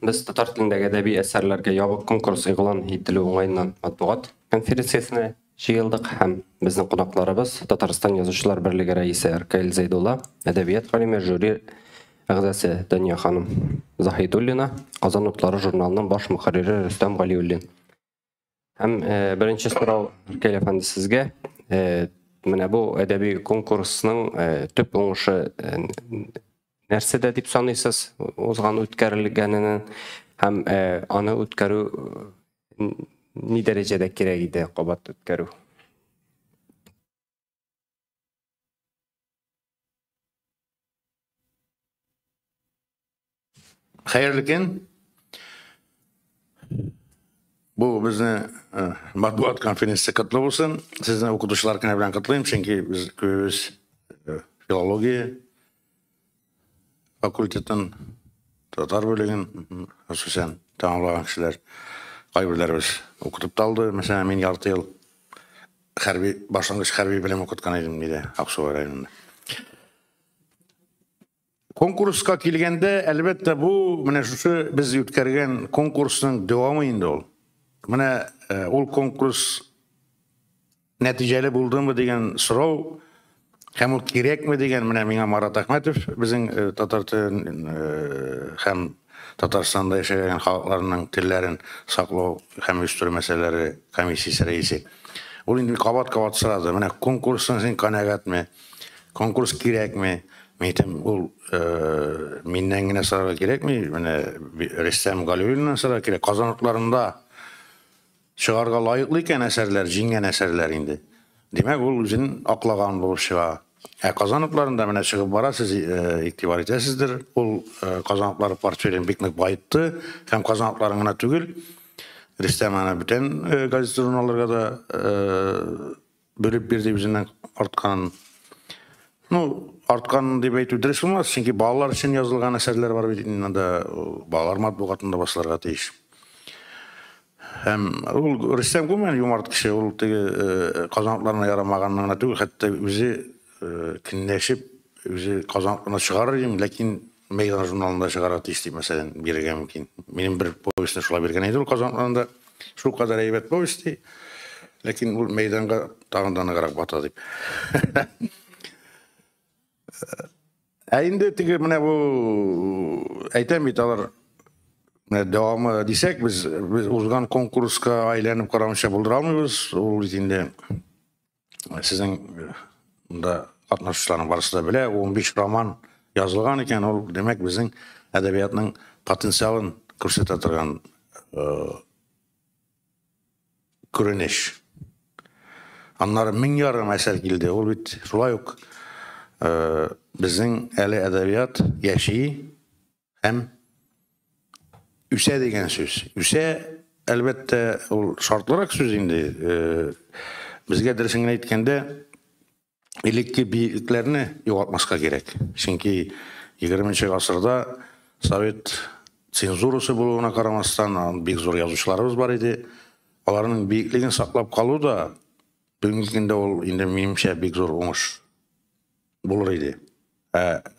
Biz Tatar tilindägi edebi eserlerge ýabyk konkurs eýlan hitili oňaýyndan matbuat konferensiýasyna jyýyldyk hem bizning konaklarybız Tatarstan Ýazgyçylar Birligi reisi Erkail Zeydola, edebiýat galimi jüri ägzäsi Danya hanym Zahidullina, Kazan Otlary jurnalynyň baş muharriri Rüstem Galiullin. Hem birinçi soraw Erkail efendi sizge, mine bu edebi konkursynyň tüp oňuşy närsede diýip sanaýsys? Ozgan ütkerilgenini hem ana ütkerü ni derejede kerek ide gobat ütkerü? Hayırlıken bu bizni matbuat konferensiyasına katılıp olsun. Sizin okutuşlarken bilen katılayım çünkü biz köyümüz filologiya fakültetin Tatar bölügün hususen tamamlayan kişiler kaybırlarımız okutup daldı. Mesela men yartı yıl başlangıç harbi bilim okutkan edim neydi Aksuvar rayonunda. Konkurska kelgende elbette bu mene şu biz yütkärgen konkursyň dowamy indi ol. Mene ol konkurs netijeli buldymy degen soraw hem ol kerekmi degen mene meňe Marat Ahmetov biziň Tatar hem Tatarstanda ýaşaýan halklarynyň tillerin saklaw hem üstürü meseleleri komissiýasy reisi. Ol indi kabat sorady. Mene konkursyň sen kanagatmy? Konkurs kerekmi? Meytem ol minden gine sarıga kerekmi? Rüstem Galiullin sarıga kerek. Kazanatlarında çıgarga layıklı iken eserler, jingen eserler indi. Demek ol üzün aklagan bolup çıga. Kazanatlarında mene çıgıp bara siz iktibar etesizdir. Ol kazanatları portfelin bekmek bayıttı. Hem kazanatlarına tügül. Rüstem ana bütün gazete jurnalarga da bölüp birdi bizden artkanın. Artkan diye beyt üdres olmaz. Çünkü bağlar için yazılgan eserler var. Bağlar matbuatında basılarga teyiş. Hem Rüstem Kumen yumart kişi. Kazanatlarına yaramağanlığına tügül. Hatta bizi kinleşip bizi kazanatlarına çıkarırım. Lakin meydan jurnalında çıkaratı isteyip mesela birge mümkün. Benim bir povestine şula birgen eydi. Kazanatlarında şu kadar eybet povesti. Lakin bu meydanga tağından agarak bata deyip. Endi tigi mene bu aytem bitalar devamı desek biz uzgan konkurska aylanıp karamışa buldura almıyoruz. Ol içinde sizin da atnaşışların barısı da bile 15 roman yazılgan iken ol demek bizim edebiyatının potensialini körsete turgan körüneş. Anlar 1000 yarım eser kildi. Ol bit şulay yok. Bizim eli edebiyat yaşayı hem üse degen söz. Üse elbette şartlarak söz indi. Bizge dersine etkende ilikki büyüklerini yoğaltmaska gerek. Çünkü 20. asırda Sovet senzurusu buluğuna karamastan büyük zor yazıçlarımız var idi. Onların büyükliğini saklap kalı da bugünkü günde indi menimçe büyük zor olmuş. Bulur idi.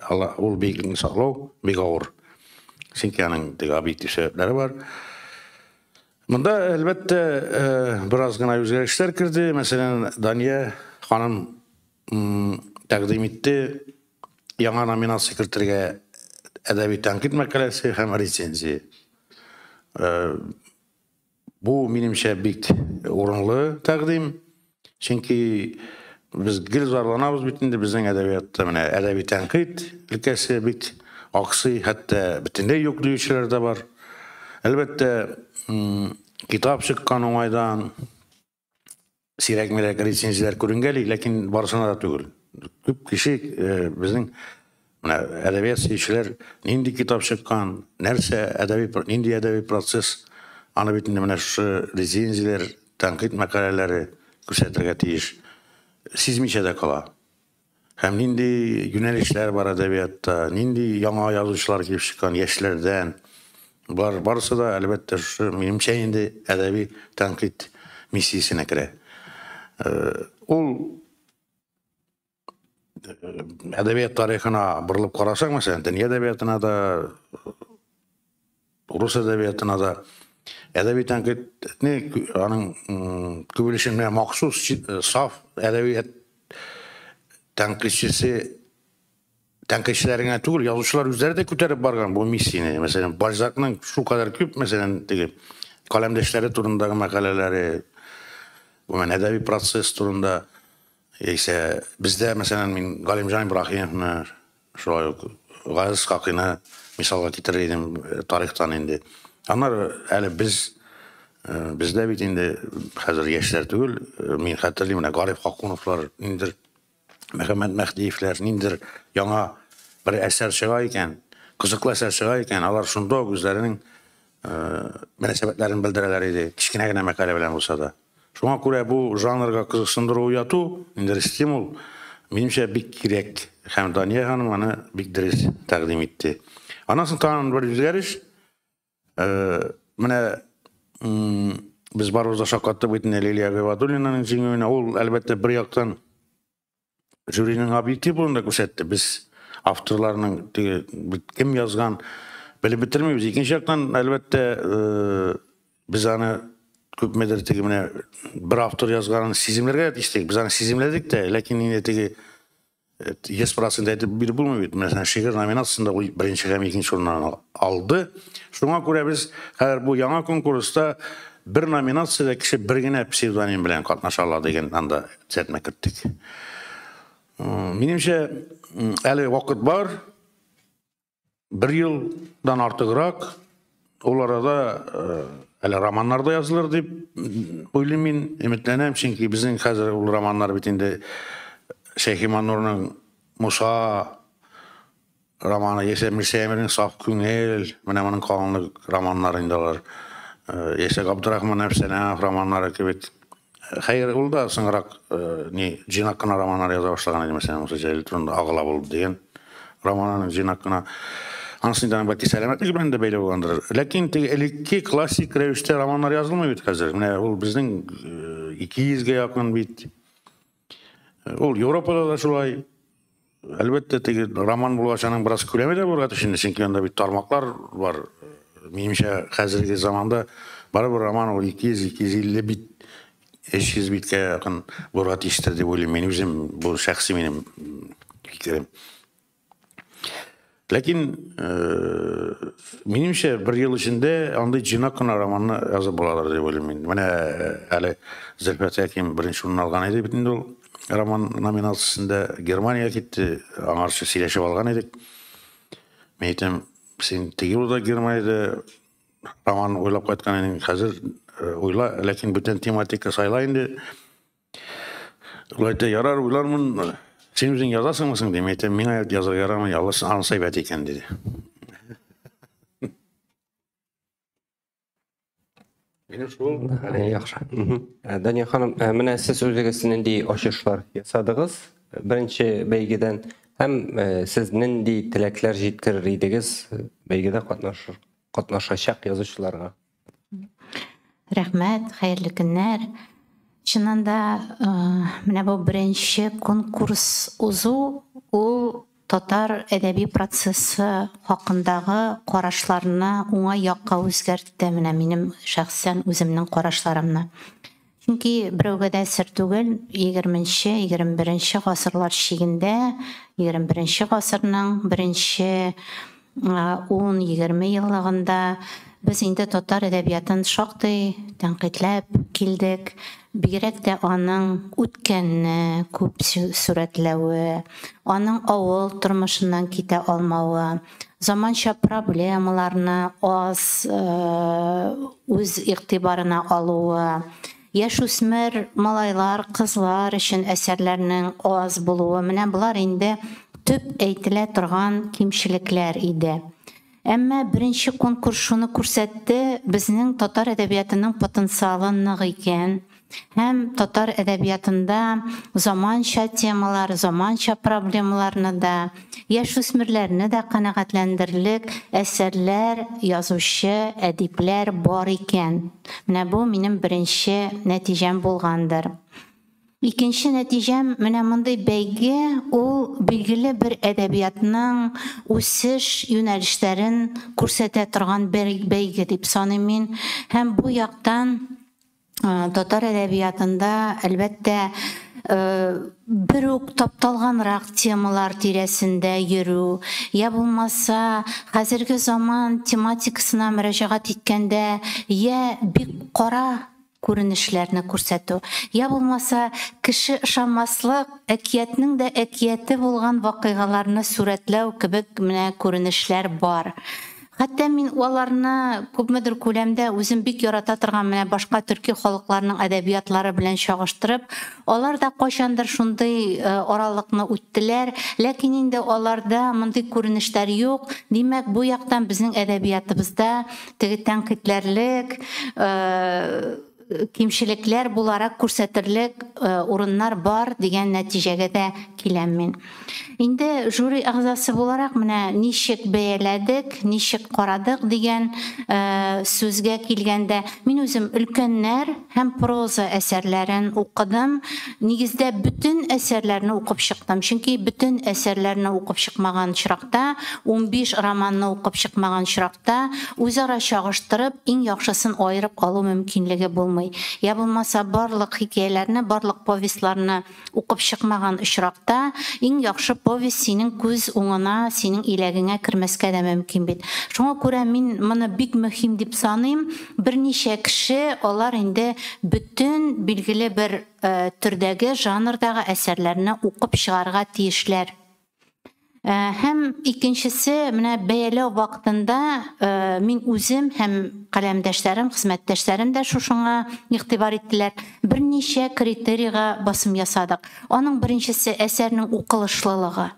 Allah ol büyüklüğünü saklav, büyük ağır. Çünkü yanın objektif sebepleri var. Bunda elbette biraz gına özgürlükler kirdi. Mesela Danya hanım takdim etti. Yana nominal sekreterge edebi tenkit mekalesi hem recenzi. Bu menimçe büyük orunlu takdim. Çünkü biz gil zarlanabız bitinde bizden edebiyatta edebi tenkit ilkesi bit aksi hatta bitinde yok duyuşlar da var. Elbette kitap çıkan olaydan sirek mirek recenziler görüngeli lakin barısına da tügül. Küp kişi bizden edebiyat seyirciler nindi kitap çıkan nerse nindi edebi proses ana bitinde şu recenziler tenkit makaleleri görsetirge teyiş. Sizmişede kala. Hem nindi yönelişler var edebiyatta, nindi yana yazıcılar gibi çıkan yaşlardan barısı da elbette şu menimçe indi edebi tenkit misiyasına kire. Ol edebiyat tarihine bırılıp karasak mesela, dünya edebiyatına da Rus edebiyatına da edebi tenkitini kübülüşünme maksus saf edebiyat tenkitçilerine tugul yazıcılar üzeri de küterip bargan bu missiyini. Mesela Balzac'ın şu kadar küp mesela kalemdeşleri turundaki makaleleri, bu edebi proses turunda ise bizde mesela min Galimcan İbrahim'ni şöyle Gazi Kakı'nı misalga getireydim tarihten indi. Onlar hele bizde bitinde hazır gençler tugul min hatırlayayım Garip Hakunovlar indir Mehmet Mehdiyevler indir yana bir eser çıkayken kızıklı eser çıkayken alar şunda gözlerinin münasebetlerini bildireleriydi. Kiçkine makale bilen olsa da. Şuna göre bu janrga kızıksındır uyatu, indir stimul. Menimçe bir kirek. Hem Daniye Hanım bana bir ders takdim etti. Anasını tanrının bir yüzgeriş. Biz barımızda şakatlı bitine Leyla Gevadullina'nın cingöğüne ol elbette bir yaktan jürinin objektif bulunda gösterdi. Biz avtorlarının kim yazgan böyle bitirmiyoruz. İkinci yaktan elbette biz hani köp medirtigimine bir avtor yazganın sizimlerge istek. Biz hani sizimledik de lakin yine teki yes parasında edip bir bulmuyoruz. Mesela şiir nominasyasında o birinci hem ikinci ondan aldı. Şuna göre biz her bu yana konkursta bir nominasyada kişi birgine psevdonim bilen katnaşarlar degen anda setmek ettik. Menimçe eli vakit var. Bir yıldan artıqırak ol arada eli romanlarda yazılır deyip oylayayım, ümitlenem çünkü bizim hazır ol romanlar bitinde Şeyh İman Nur'un Musa romanı, Yesemir Semir'in Saf Küngel, Meneman'ın kanunluk romanlarındalar. Yesek Abdurrahman Efsenaf romanları gibi. Hayır oldu da sınırak cin hakkına romanlar yaza başlagan mesela Musa Celil turunda ağılap oldu diyen romanların cin hakkına ansından bakti selametlik bilen de böyle olandır. Lakin eliki klasik revişte romanlar yazılmıyor hazır. O bizden 200'ge yakın bit. Ol Avrupa'da da şulay elbette roman bulaşanın biraz külemi de burada şimdi çünkü onda bir tarmaklar var. Menimçe hazırki zamanda bari bir roman ol 200-250 bit eşsiz bitke yakın burada iştirdi böyle benim bu şahsi benim fikrim. Lakin menimçe bir yıl içinde andı Cinak'ın romanını yazıp bulalar diye böyle benim. Hele Zülfet Hakim birinci onun algan idi bitinde ol. Roman nominasyasında Germaniya gitti. Anarşı sileşip algan edik. Meytem sen tegi burada Germaniyada roman oylap qaytkan hazır oyla, lakin bütün tematika saylayındı. Ulayda yarar oylarmın sen özün yazasın mısın diye. Meytem min ayet yazar yaramın yalısın ansay bet eken dedi. Benim şu Yaxşı. Daniya xanım, mənə siz özünüzün indi aşışlar yasadığız. Birinci beygeden hem siz nindi tilekler жеткирер идегез, beygede qatnaşacak yazıcılarga. Рәхмәт, хәерле көннәр. Чынында, менә бу беренче конкурс узу, ул татар әдәби процессы хакындагы карашларны уңай якка үзгәртте, менә минем шәхсән үземнең карашларымны. Чөнки берәүгә дә сер түгел, 20-нче, 21-нче гасырлар чигендә, 21-нче гасырның беренче 10-20 еллыгында biz инде татар әдәбиятын шактый тәнкыйтьләп килдек. Бигрәк тә аның үткәнне күп сүрәтләве, аның авыл тормышыннан китә алмавы, заманча проблемаларны аз үз игътибарына алуы, яшүсмер малайлар, кызлар өчен әсәрләрнең аз булуы, менә булар инде төп әйтелә торган кимчелекләр иде. Әмма беренче конкурс шуны күрсәтте, безнең татар әдәбиятының потенциалы нык икән. Һәм татар әдәбиятында заманча темалар, заманча проблемаларны да, яшүсмерләрне дә канәгатьләндерерлек әсәрләр, язучы, әдипләр бар икән. Менә бу минем беренче нәтиҗәм булгандыр. Икенче нәтиҗәм менә мондый бәйге ул билгеле бер әдәбиятның үсеш юнәлешләрен күрсәтә торган бәйге дип саныйм мин. Һәм бу яктан татар әдәбиятында әлбәттә бер үк тапталганрак темалар тирәсендә йөрү, я булмаса хәзерге заман тематикасына мөрәҗәгать иткәндә я бик кара күренешләрне күрсәтү, я булмаса кеше ышанмаслык әкиятнең дә әкияте булган вакыйгаларны сурәтләү кебек менә күренешләр бар. Хәтта мин аларны күпмедер күләмдә үзем бик ярата торган менә башка төрки халыкларның әдәбиятлары белән чагыштырып, алар да кайчандыр шундый аралыкны үттеләр, ләкин инде аларда мондый күренешләр юк. Димәк, бу яктан безнең әдәбиятыбызда теге тәнкыйтьләрлек, кимчелекләр буларак күрсәтерлек урыннар бар дигән нәтиҗәгә дә киләм мин. Инде жюри әгъзасы буларак менә ничек бәяләдек, ничек карадык дигән сүзгә килгәндә, мин үзем өлкәннәр һәм проза әсәрләрен укыдым. Нигездә бүтән әсәрләрне укып чыктым. Чөнки бүтән әсәрләрне укып чыкмаган чиракта, 15 романны укып чыкмаган чиракта үзара чагыштырып, иң яхшысын аерып алу мөмкинлеге булмый. Я булмаса барлык хикәяләрне, барлык повестларны укып чыкмаган очракта иң яхшы повесть синең күз уңына, синең иләгеңә кермәскә дә мөмкин бит. Шуңа күрә мин моны бик мөһим дип саныйм. Берничә кеше алар инде бүтән билгеле бер төрдәге, жанрдагы әсәрләрне укып чыгарга тиешләр. Һәм икенчесе менә бәяләү вакытында мин үзем һәм каләмдәшләрем, хезмәттәшләрем дә шушыңа игътибар иттеләр. Берничә критерийга басым ясадык. Аның беренчесе әсәрнең укылышлылыгы.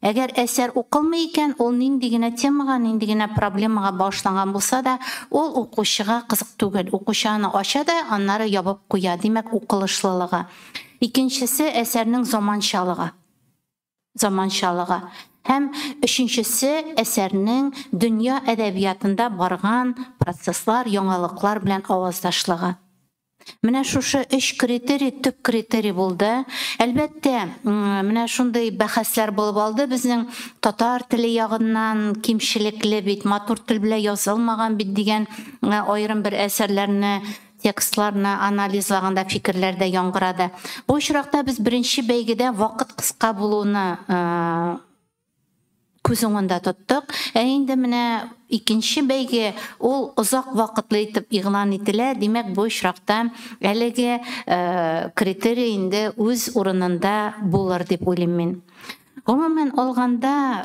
Әгәр әсәр укылмый икән, ул нинди генә темага, нинди генә проблемага башланган булса да, ул укучыга кызык түгел. Укучы аны ача да, аннары ябып куя. Димәк, укылышлылыгы. Икенчесе әсәрнең заманчалыгы. Һәм өченчесе әсәрнең дөнья әдәбиятында барган процесслар, яңалыклар белән аваздашлыгы. Менә шушы 3 критерий төп критерий булды. Әлбәттә, менә шундый бәхәсләр булып алды безнең татар теле ягыннан кимчелекле бит, матур тел белән язылмаган бит дигән аерым бер әсәрләрне, текстларны анализлаганда фикерләрдә яңгырады. Бу очракта без беренче бәйгедә вакыт кыска булуны күз уңында тоттык. Инде менә икенче бәйге ул озак вакытлы итеп игълан ителә. Димәк, бу очракта әлеге критерий инде үз урынында булыр дип уйлыйм мин. Гомумән алганда,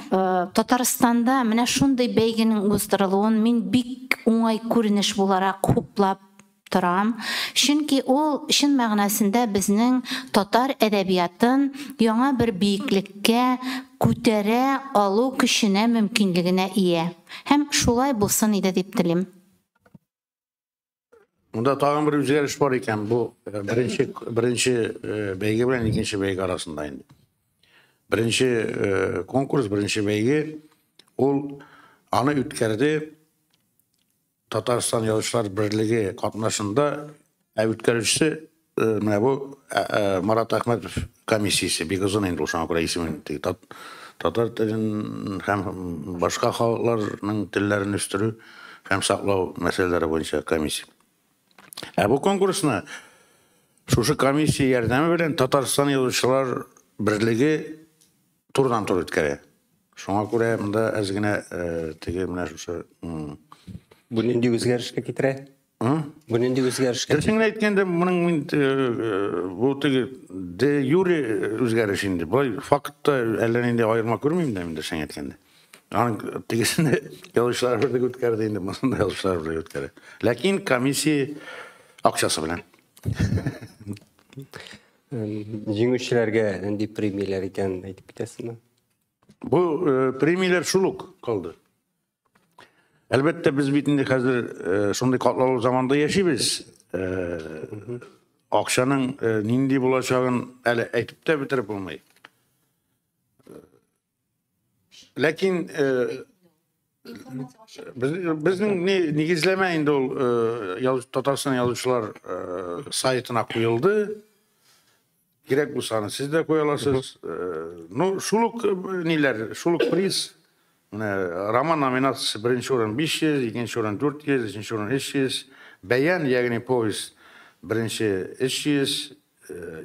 Татарстанда менә шундый бәйгенең уздырылуын мин бик уңай күренеш буларак хуплап торам. Чөнки ул чын мәгънәсендә безнең татар әдәбиятын яңа бер биеклеккә күтәрә алу көченә, мөмкинлегенә ия. Һәм шулай булсын иде дип телим. Монда тагын бер үзгәреш бар икән. Бу беренче бәйге белән икенче бәйге арасында инде. Беренче конкурс, беренче бәйге ул аны үткәрде Татарстан Язучылар Берлеге катнашында үткәрүчесе менә бу Марат Әхмәтов комиссиясе, бик озын инде ул, шуңа күрә исемен. Татар телен һәм башка халыкларның телләрен үстерү һәм саклау мәсьәләләре буенча комиссия. Бу конкурсны шушы комиссия ярдәме белән Татарстан Язучылар Берлеге турыдан-тур үткәрә. Шуңа күрә монда әз генә теге менә шушы Бу нинди үзгәрешкә китерә? Бу нинди үзгәрешкә? Син әйткәндә, моның бу теге де юри үзгәреш инде. Бу фактта әллә нинди аерма күрмим дә инде син әйткәндә. Аның тегесендә язучылар берлеге үткәрде инде, монда язучылар берлеге үткәрә. Ләкин комиссия акчасы белән. Җиңүчеләргә нинди премияләр икән әйтеп китәсезме? Бу премияләр шулук калды. Әлбәттә, без бит инде хәзер шундый катлаулы заманда яшибез. Акчаның нинди булачагын әле әйтеп тә бетереп булмый. Ләкин безнең нигезләмә инде ул Татарстан Язучылар сайтына куелды. Gerek bu sani siz de koyalasınız. No, şuluk neler, şuluk priz. Roman nominasyası birinci oran 500, ikinci oran 400, üçüncü oran 300. Beyan yani povest birinci 300,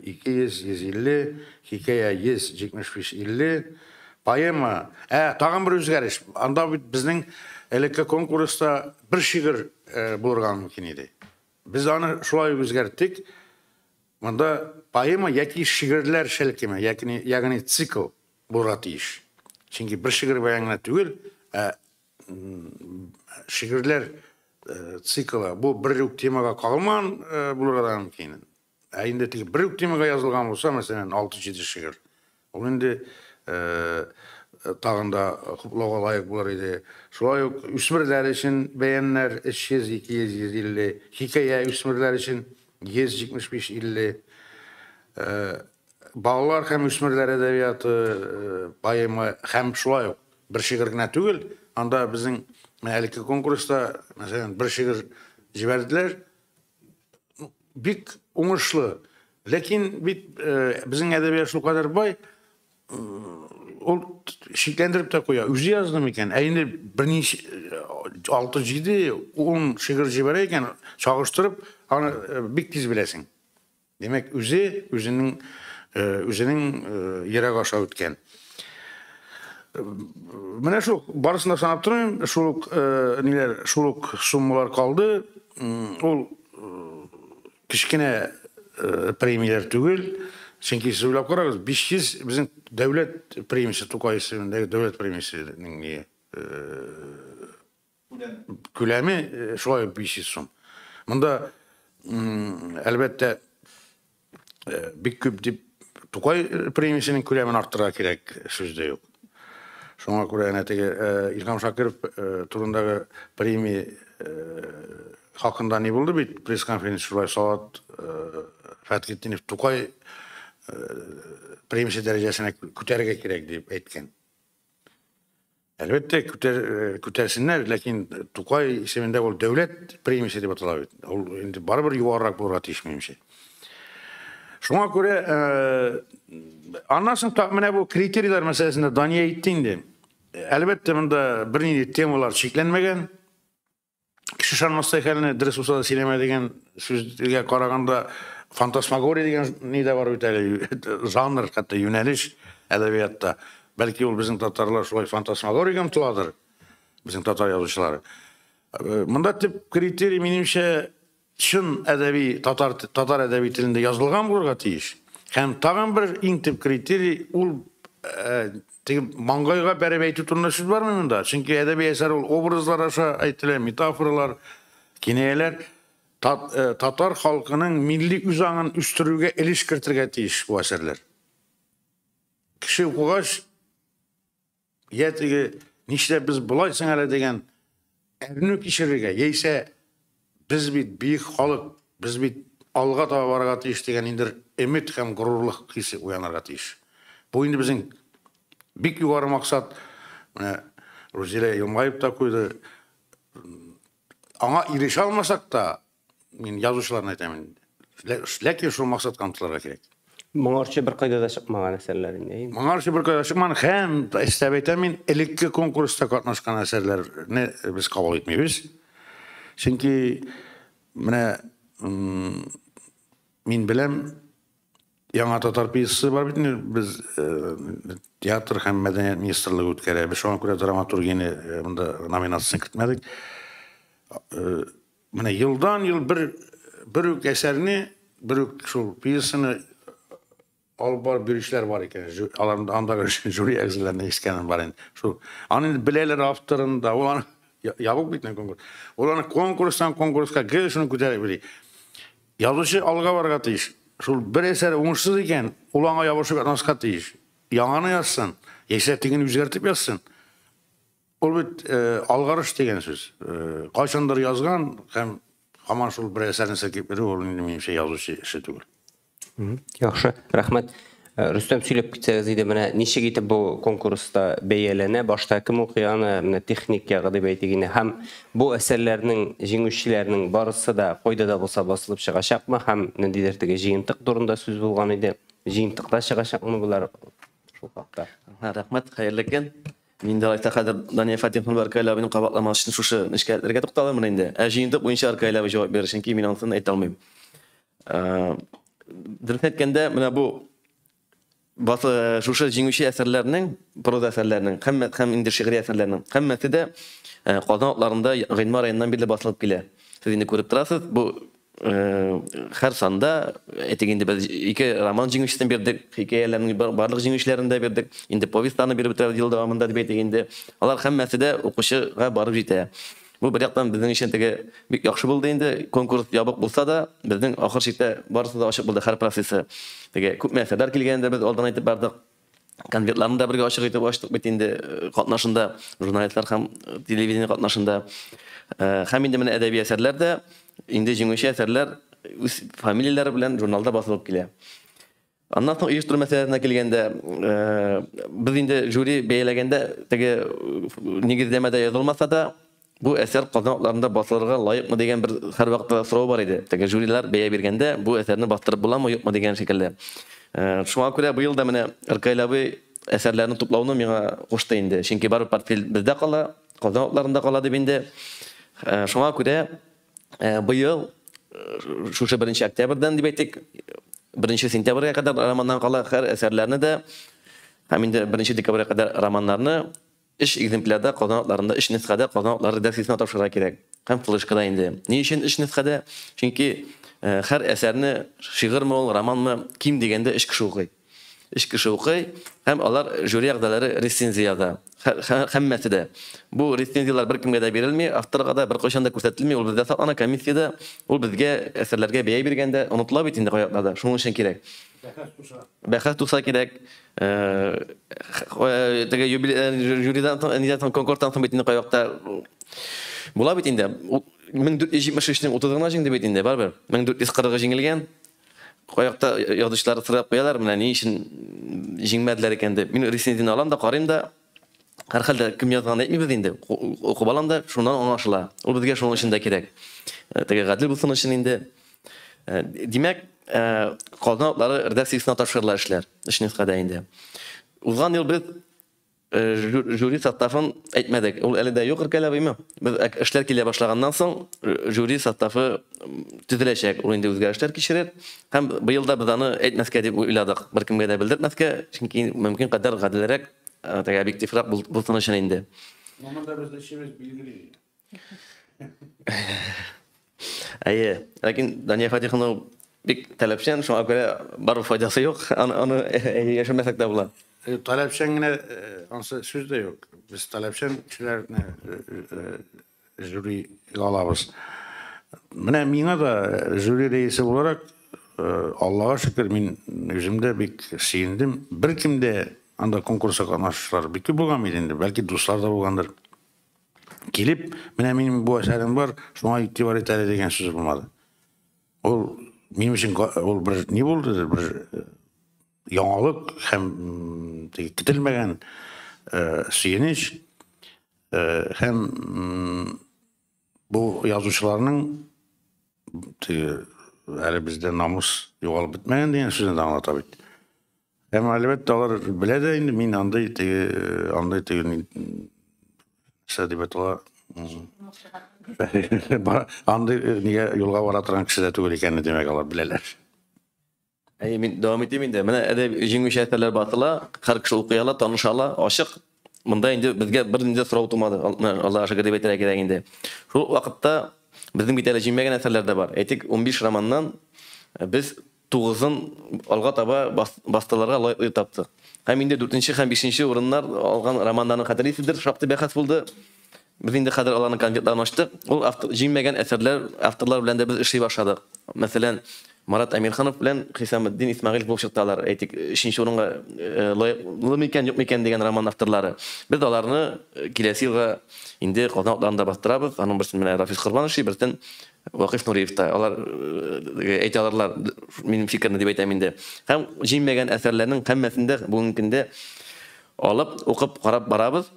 200, 150, hikaye 100, 75, 50. Poema, tağın bir özgeriş. Anda bizden elekke konkursta bir şiir bulurgan mümkün idi. Biz onu şulay özgerttik. Onda poema yaki şiirler şelkeme, yani cikl bulurgat iş. Çünkü bir şiir beyanına tügül, şiirler cikla bu bir yük temaga kalman bulurgan mümkün. Eğinde bir yük temaga yazılgan olsa mesela 6-7 şiir. O indi tağında hukuklaga layık bular idi. Şolay yok, üsmirler için beyanlar 300, 200, 150, hikaye üsmirler için 175, 50. Bağlar hem üsmirler edebiyatı, poema hem şolay yok. Bir şiir gine tügül. Anda bizim elki konkursta mesela bir şiir jiberdiler. Bik oңышlı. Lekin bizim edebiyat şu kadar bay ol şekillendirip de koya. Üzü yazdım iken. Eyni birinci 6-7-10 şiir jibereyken çağıştırıp bik tiz bilesin. Demek üzünün yere kaşa ötken. Mene şu barısında sanap durayım. Şuluk summalar kaldı. Ol kişkine premiyer tügül. Çünkü söylep kararız. 500 bizim devlet premisi, Tukay ismindeki devlet premisinin külemi şolay 500 sum. Bunda elbette bir küp dip Tukay premisinin külemini arttıra gerek sözde yok. Şuna göre İlham Şakirov turundagi premi hakkında ne buldu? Bir pres konferansı şuraya Salat Fatgettinov Tukay premisi derecesine küterge gerek deyip etken. Elbette kütersinler, lakin Tukay isminde ol devlet premisi deyip atılıyor. Indi baribir yuvarrak bulur işmeyim şey. Şuna göre anlasın tahmine bu kriteriler meselesinde Daniye ittiğinde elbette bunda bir temalar çeklenmegen. Kişi şanmazsa ekeline dres olsa da sileme degen sözlüğe karaganda fantasmagori degen neyde var öteli janr hatta yöneliş edebiyatta. Belki o bizim Tatarlar şolay fantasmagori gamtıladır. Bizim Tatar yazıcıları. Bunda tip kriteri menimçe şun edebi Tatar edebi tilinde yazılgan bulurga tiyiş. Hem tağın bir intip kriteri ol mangayga berabey tutunma söz var mı bunda? Çünkü edebi eser ol obrazlar aşağı aytiler, metaforalar, kineyeler Tatar halkının milli üzanın üstürüge ilişkirtirge tiyiş bu eserler. Kişi okugaç yetigi nişte biz bulaysın hele degen ernük işirige yeyse biz bir büyük halk, biz bir alga tavarga tiyiş degen indir ümit hem gururluk hissi uyanarga tiyiş. Bu indi bizim bir yukarı maksat Ruzile Yılmayıp da koydu. Ama iriş almasak da yazışlarına etemin. Lakin şu maksat kanıtlara gerek. Mağarşı bir kayda da çıkmagan eserlerin değil mi? Mağarşı bir kayda çıkmagan hem istebeytemin elikki konkursta katnaşkan eserlerini biz kabul etmeyiz. Çünkü min bilem Yana Tatar piyasası var bitmiyor. Biz tiyatr hem medeniyet ministerliği ötkere. Biz şu an göre dramaturgiyini bunda nominasyonu kırtmadık. Yıldan yıl bir eserini, bir şu piyasını albar bir işler var iken. Anda jüri egzilerine iskenen var. Anın bileler haftarında olan yavuk bitmiyor konkurs. Olan konkurska gelişini kütere. Yazışı alga var katıyış. Şul bir eser oңышsız iken, ulana yavaşı bir naskat deyiş. Yanağını yazsın, yesettiğini üzgertip yazsın. Ol bit algarış degen söz. Kaçandır yazgan, hem haman şul bir eserin sekip biri olun şey yazışı işi tügül. Yaxşı, rahmet. Rüstem söylep gitseniz idi, neçe gitip bu konkursta beyelene, baştaki okuyanı, texnik yağıdı beytigini, hem bu eserlerinin, jingüşçilerinin barısı da koyda da bolsa basılıp çıkaşak mı, hem ne dilerdige jiyintik durumda söz bulgan idi. жиынтықта шығашақмы бұлар шул хакта. Рахмат, хәерле көн. Мин дә айта хәзер Дания Фатиховна Баркайлабының кабатламасы өчен шушы нишкәләргә тукталам инде. Җыйындык буенча Баркайлаба җавап бирер, чөнки мин аны әйтә алмыйм. Дөрес әйткәндә, менә бу шушы җиңүче әсәрләрнең, проза әсәрләрнең, һәм инде шигъри әсәрләрнең һәммәсе дә Казан атларында гыйнвар аеннан бирле басылып килә. Сез инде күреп торасыз, бу һәр санда әйтегендә без 2 роман җиңүчесен бирдек, хикәяләрнең барлык җиңүчеләрен дә бирдек, инде повестьларны биреп бетерә ел дәвамында дип әйтегендә, алар һәммәсе дә укучыга барып җитә. Бу бер яктан безнең өчен теге бик яхшы булды инде, конкурс ябык булса да, безнең ахыр чиктә барысы да ачык булды һәр процессы. Теге күп мәсьәләләр килгәндә без алдан әйтеп бардык. Конвертларны да бергә ачык итеп ачтык бит инде катнашында, журналистлар һәм телевидение катнашында. Һәм инде менә әдәби әсәрләрдә инде җиңүче әсәрләр үз фамилияләре белән журналда басылып килә. Аннан соң оештыру мәсьәләсенә килгәндә, без инде жюри бәяләгәндә теге нигездәмәдә язылмаса да, бу әсәр Казан атларында басылырга лаекмы дигән бер һәр вакытта сорау бар иде. Теге жюрилар бәя биргәндә, бу әсәрне бастырып буламы, юкмы дигән шикелле. Шуңа күрә быел да менә Ркайлабы әсәрләрне туплауны миңа кушты инде. Чөнки бар портфель бездә кала, Казан атларында кала дип инде. Шуңа күрә быел шушы 1 октябрьдән дип әйтик, 1 сентябрьгә кадәр романнан кала һәр әсәрләрне дә һәм инде 1 декабрьгә кадәр романнарны эш экземплярда Казан атларында эш нөсхәдә Казан атлары редакциясенә тапшырырга кирәк. Һәм флешкада инде. Ни өчен эш нөсхәдә? Чөнки һәр әсәрне шигырьме ул, романмы, ким дигәндә эш кеше укый. Эш кеше укый һәм алар жюри әгъзалары рецензия яза. Һәммәсе дә. Бу рецензиялар беркемгә дә бирелми, авторга да беркайчан да күрсәтелми. Ул бездә саклана комиссиядә, ул безгә әсәрләргә бәя биргәндә онытыла бит инде каякларда. Шуның өчен кирәк. Бәхәс туса кирәк. Теге жюридан конкурстан соң бит инде каякта була бит инде. 1473-нең 30-гына җиңде бит инде, барбер. 1440-га җиңелгән. Каякта язучылар сырап куялар, менә ни өчен җиңмәделәр икән дип. Мин рецензияны алам да карыйм да, һәр хәлдә кем язганын әйтмибез инде. Укып алам да, шуннан аңлашыла. Ул безгә шуның өчен дә кирәк. Теге гадел булсын өчен инде. Димәк, Казан атлары редакциясенә тапшырыла эшләр. Эш нөсхәдә инде. Узган ел без жюри составын әйтмәдек. Ул әле дә юк Ркайлабыймы? Без эшләр килә башлаганнан соң жюри составы төзеләчәк. Ул инде үзгәрешләр кичерер. Һәм быел да без аны әйтмәскә дип уйладык. Беркемгә дә белдермәскә, чөнки мөмкин кадәр гаделрәк, теге объективрак булсын өчен инде. Монда бездә эшебез билгеле. Әйе, ләкин Дания Фатиховна бик таләпчән, шуңа күрә бар файдасы юк. Аны яшәмәсәк дә була. Таләпчән генә ансы сүз дә юк. Без таләпчән кешеләрне жюрига алабыз. Менә миңа да жюри рәисе буларак, Аллага шөкер, мин үземдә бик сөендем. Беркем дә анда конкурска катнашучылар бик күп булган иде инде, бәлки дуслар да булгандыр. Килеп, менә минем бу әсәрем бар, шуңа игътибар ит әле дигән сүз булмады. Ул минем өчен ул бер ни булды, бер яңалык һәм көтелмәгән сөенеч һәм бу язучыларның әле бездә намус югалып бетмәгән дигән сүзне дә аңлата бит. Һәм әлбәттә алар белә дә инде, мин андай сәдибәтла андай нигә юлга бара торган кеше дә түгел икәнне демәк алар беләләр. Мин дәвам итим инде. Менә әдәби җиңүче әсәрләр басыла, һәр кеше укый ала, танышала, ачык. Монда инде безгә бер инде сорау тумады. Аллага шөкер дип әйтергә кирәк инде. Шул вакытта безнең бит әле җиңмәгән әсәрләр дә бар. Әйтик, 15 романнан без 9-ын алга таба бастыларга лайыклы таптык. Һәм инде 4-нче һәм 5-нче урыннар алган романнарның хәтерлисездер, шактый бәхәс булды. Без инде хәзер аларның конвертларын ачтык. Ул җиңмәгән әсәрләр, авторлар белән дә без эшли башладык. Мәсәлән, Марат Әмирханов белән Хисаметдин Исмәгыйлев булып чыктылар. Әйтик, 3-нче урынга лаеклы микән, юк микән дигән роман авторлары. Без аларны киләсе елга инде Казан атларында бастырабыз. Аның берсен менә Рафис Корбанов, берсен Вакыйф Нуриев та. Алар әйтә аларлар, минем фикерне дип әйтәм инде. Һәм җиңмәгән әсәрләрнең һәммәсендә бүгенге көндә алып, укып, карап барабыз.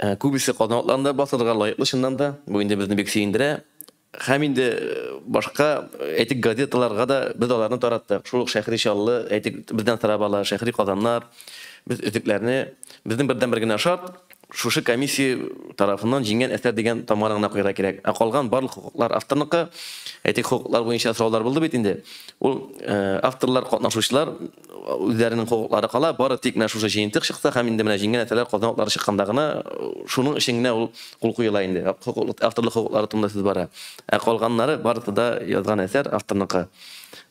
Күбесе Казан атларында басырга лаеклы чыннан да. Бу инде безне бик сөендерә. һәм инде башка әйтик газеталарга да без аларны тараттык. Шул шәһри шаллы әйтик бездән сорап ала, шәһри казаннар, без үтекләрне безнең бердән бер генә шарт шушы комиссия тарафыннан җиңгән әсәр дигән тамарына куярга кирәк. Ә калган барлык хукуклар авторныкы, әйтик хукуклар буенча сораулар булды бит инде. Ул авторлар, катнашучылар үзләренең хукуклары кала, бары тик менә шушы җыентык чыкса һәм инде менә җиңгән әсәрләр казанлыклары чыкканда гына шуның өчен генә ул кул куела инде. Авторлык хукуклары турында сүз бара. Ә калганнары барысы да язган әсәр авторныкы.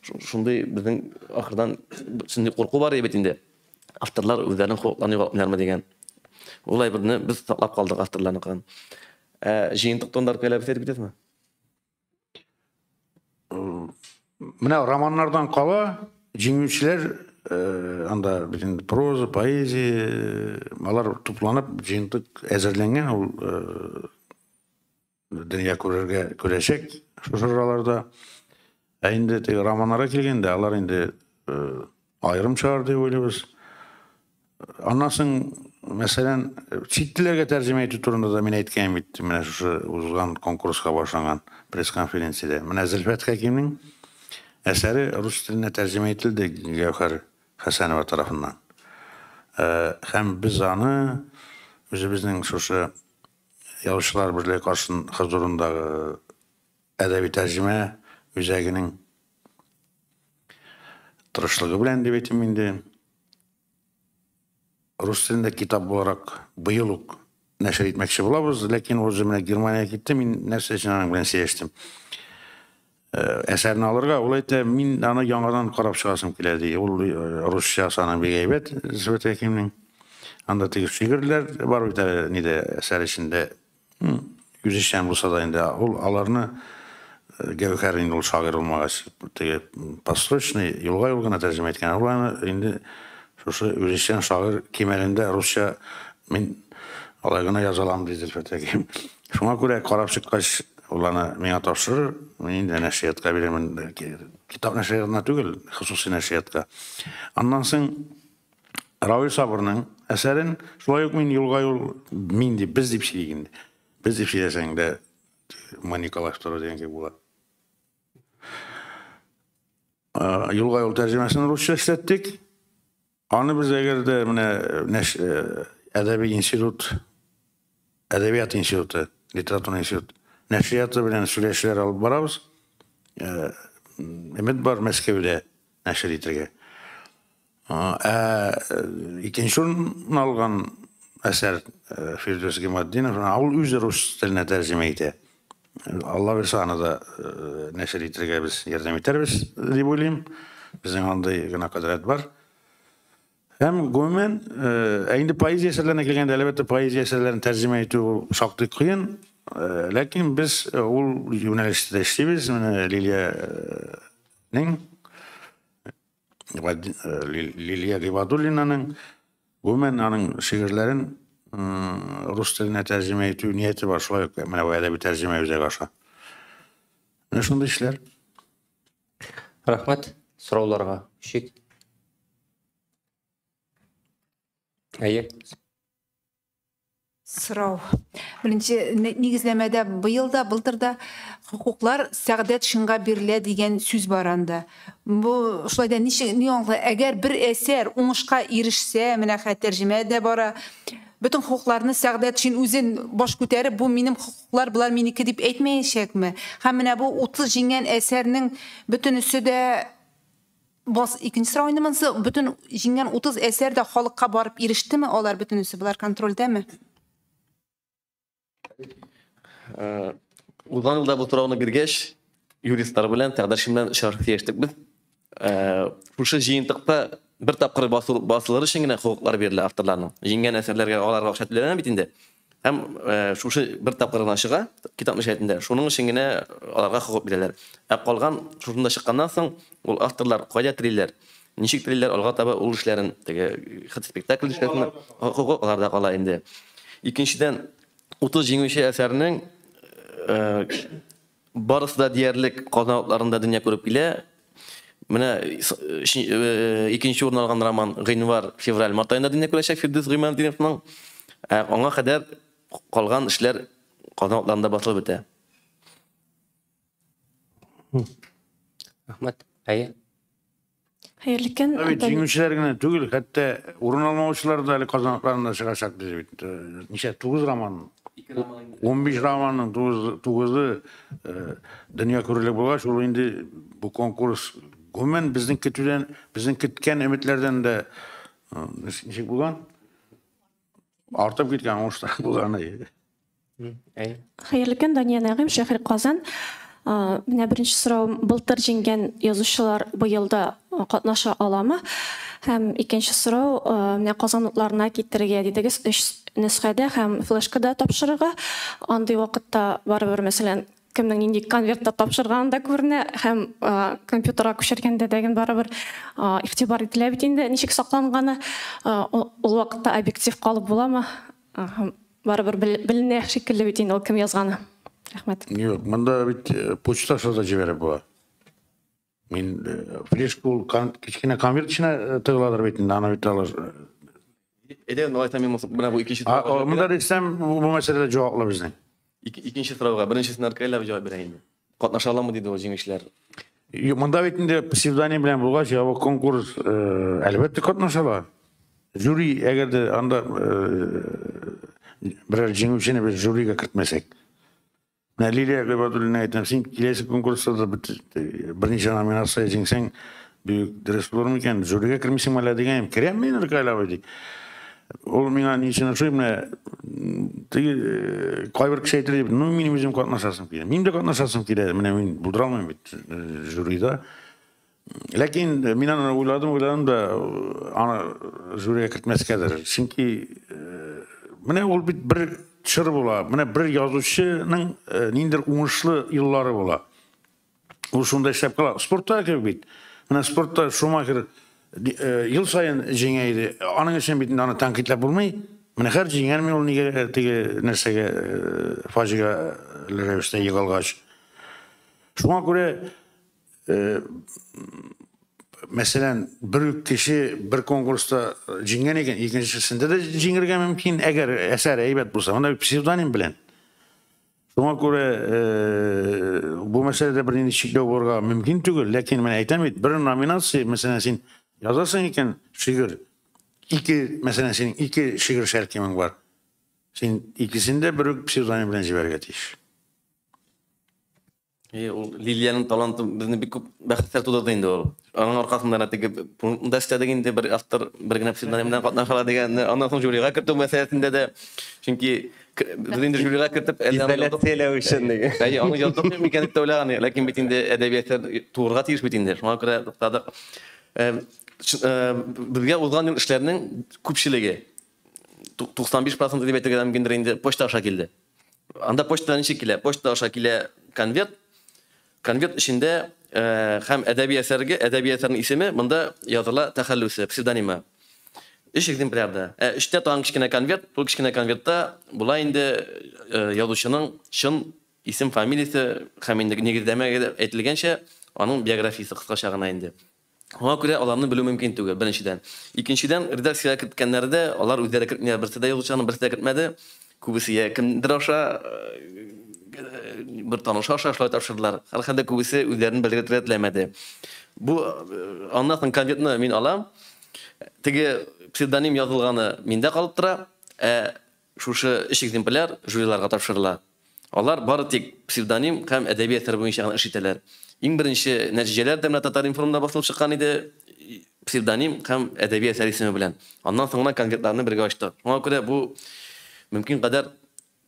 Шундый безнең ахырдан шундый курку бар бит инде. Авторлар үзләренең хукукларын югалтмыйлармы дигән. Улай берне без саклап калдык авторларныкын. Җыентык тондар көләп бетәсезме? Менә романнардан кала җиңүчеләр анда бүтән проза, поэзия, алар тупланып җыентык әзерләнгән, ул дөнья күрәчәк шушы араларда. Ә инде теге романнарга килгәндә, алар инде айрым чыгар дип уйлыйбыз. Аннан соң, мәсәлән, чит телләргә тәрҗемә итү турында да мин әйткән бит, менә шушы узган конкурска башланган пресс-конференциядә. Менә Зөлфәт Хәкимнең әсәре рус теленә тәрҗемә ителде Гәүһәр Хәсәнова тарафыннан. Һәм без аны үзебезнең шушы Язучылар берлеге хозурындагы әдәби тәрҗемә үзәгенең тырышлыгы белән дип әйтим инде. Рус телендә китап буларак быел ук нәшер итмәкче булабыз, ләкин ул менә Германиягә китте, мин нәрсә өчен аның белән сөйләштем. Әсәрне алырга, ул әйтә, мин аны яңадан карап чыгасым килә ди. Ул русча саны бик әйбәт, Зөлфәт Хәкимнең. Анда теге шигырьләр бар бит нидә әсәр эчендә. Үзешчән булса да инде ул аларны Гәүһәр инде ул шагыйрь булмагач, теге построчный юлга юл гына тәрҗемә иткән. Ул инде шушы үзешчән шагыйрь кимәлендә русча мин алай гына яза алам ди Зөлфәт Хәким. Шуңа күрә карап чыккач уларны миңа тапшырыр, мин инде нәшриятка бирәмен. Китап нәшриятына түгел, хусусый нәшриятка. Аннан соң Равил Сабырның әсәрен шулай ук мин юлга юл мин дип, без дип сөйләйм инде. Без дип сөйләсәң дә Николаевтар дигән кебек була. Юлга юл тәрҗемәсен русча эшләттек. Аны biz əgər də Ədəbi İnstitut, Ədəbiyyat İnstitutu, Literatur İnstitutu, nəşriyyatı bilən süreçlər alıb barabız. Ümid var Məskəvdə nəşr itirgə. İkinci ürün alğan əsər Firdevs Gimaddinov, ol üzə rus dilinə tərcümə etə. Allah versə anı da nəşr itirgə biz yerdən itərbiz, deyib olayım. Bizim anda yığına qədərət var. Hem gümən, indi poeziya əsərlərinə gəlgəndə əlbəttə poeziya əsərlərini tərcümə etü şaqtı qıyın. Lakin biz ol yönəlişdə işləyimiz. Liliya Qibadullina'nın gümən anın şiirlərin rus dilinə tərcümə etü niyyəti var. Şulay yox, mənə o ədəbi tərcümə üzə qaşa. Nə şunda işlər? Rəhmət, soraularga şik. Әйе. Сұрау. Бірінші негізлемеде бұйылда, бұлдырда құқықлар сәғдет шынға беріле деген сөз бар анда. Бұл шылайда не оңғы, әгер бір әсер оңышқа ерішсе, мінә тәржімеде бара, bütün құқықларны сәғдет шын өзін баш көтәріп, бұл менің құқықлар, бұлар менікі деп әйтмейшек ме? Һәм мінә бұл 30 жеңген әсерінің bütün үсі де İkinci sıra oynamansı bütün jingen 30 eser de halkka barıp erişti mi? Olar bütün üsü bular kontrolde mi? Uzan yılda bu turağına girgeç, juristler bilen, təqdərşimdən şarkıyeştik biz. Şu jiyintikta bir tapqırı basıları şengine hukuklar verildi avtorlarının. Jingen eserlerge olarga oqşatılırına bitinde. Hem şu bir tapqırın aşığa, kitap nişayetinde, şunun şengine olarga hukuk bileler. Qalğan şurunda çıqqandan soň ol avtorlar qayda tiriller, nişik tiriller olğa tabi ol işlerin, xit spektakl işlerini hukuklarda qala indi. İkinciden 30 jеңүүче әсәрнең barısı da diyerlik qazanatlarında dünya görüp bile. Менә ikinci урын алган роман Гыйнвар февраль-март ayında dünya görecek Firdevs Гыймаддиновның. Аңа кадәр калган эшләр qazanatlarında basылып бетә. Рахмат. Әйе. Хәерле көн. Evet, жеңүүчүлөр гана түгүл, хатта урун алмаучулар да эле казанакларында чыгашат биз. Нече 9 роман, 15 романның 9-ы дүйнө көрүлө болгоч, ул инде бу конкурс гөмөн биздин кеткен үмүтлөрдөн да нече болгон? Артып кеткен оңуштар болгон. Әйе. Хәерле көн, Дания Нәгыйм, шәһәр Казан. Менә беренче сорау, былтыр җиңгән язучылар быел да катнаша аламы? Һәм икенче сорау, менә казанлыкларына китерергә дидегез 3 нөсхәдә һәм флешкада тапшырырга. Андый вакытта барыбер, мәсәлән, кемнең нинди конвертта тапшырганы да күренә һәм компьютерга күчергәндә дәген барыбер игътибар ителә бит инде. Ничек сакланганы, ул вакытта объектив калып буламы? Барыбер беленә шикелле бит инде ул кем язганы. Рәхмәт. Yok, mında bit poçta şurada cibere bu. Min fleşkul kiçkine konvert içine tığladır bitinde ana bitalar. Edelim olayta men buna bu ikinci Mında desem bu meselede cevapla bizden. ikinci soruga birincisini arkayla cevap bereyim. Katnaşa alamı dedi o jеңişler. Yok, mında bitinde psevdonim bilen bulgaç ya bu konkurs elbette katnaşalar. Jüri eğer de anda birer jеңүүчүнү bir jüriga kiritmesek. Liliya Gıbadullu'na aytdım. Sen kilesi konkursta da birinci nominasiyaya jеңсең büyük dürüst olur mu iken jüriga kirmişsin mala degem. Kirem men ırkayla baydı. Ol mena niçin şu mena kayber kişi aytdı. No menim özüm katnaşasım kile. Menim de katnaşasım kile. Mena men bulduralmam bit jürida. Lakin men ana oyladım da ana jüriga kiritmeskedir. Çünkü mena ol bit bir çır bola. Mena bir yazıcının nindir uğuşlu yılları bola. O şunda işlep kala. Sportta kebit. Mena sportta Schumacher yıl sayın jеңейdi. Anın için bitinde ana tankitlep bulmay. Mena her jеңерmen ol nige tege nersege fajiga üstte yıgalgaç. Şuna göre mesela bir kişi bir konkursta jеңген eken, ikincisinde de jеңерge mümkün eğer eser eybet bulsa. Onda bir psevdonim bilen. Şuna göre bu meselede bir değişiklik olurga mümkün tügül. Lakin ben aytamam, bir nominasiya mesela sen yazarsın iken şiir, mesela senin iki şiir şerkemin var. Sen ikisinde bir psevdonim bilen jiberge tiş. Lilia'nın talantı bizni bir baxtlar tudadı indi ol. Onun arkasından atigi bunda istediğinde bir after bir gene pseudonimden katnaşala degen ondan soň jüriga kirdim meselesinde de çünkü bizinde jüriga kirtip İzolasiyalar üçün degen. Hayır, onu yazdım mekanik tawlagany, lakin bitinde edebiyatlar toğrga tiyiş bitinde. Şuna göre tadı birge uzgan işlerinin köpçüligi 95% edebiyatlardan genderinde poçta aşağı geldi. Anda poçtadan şekilde, poçta aşağı kile konvert içinde hem edebi eserin ismi bunda yazıla tahallüsü, pseudonimi. İş egzemplarda. İşte tağın kişkine konvert, bu kişkine konvertte bula indi yazıcının şın isim familiyası hem indi negirleme etilgençe onun biyografisi kıskaça gana indi. Ona göre alanını bilүү mümkün tügül birinciden. İkinciden redaksiyaya kirtkenlerde onlar üzeri kirtmeye birisi de yazıcının birisi de kirtmedi. Kubisiye kimdir aşağı bir tanış aşağı tavşırdılar. Halkada kubisi üzerinin belirtilemedi. Bu anlatın konvertini min alam. Tege pseudonim yazılganı minde kalıp tura. Şuşu iş egzemplar jürilarga tavşırılar. Onlar bari tek pseudonim hem edebiyatlar boyunca iş iteler. En birinci neticeler Demlet Tatar Inform'da basılıp çıkan idi. Pseudonim hem edebiyatlar ismi bilen. Ondan sonra konvertlerini birge açtı. Ona göre bu mümkün kadar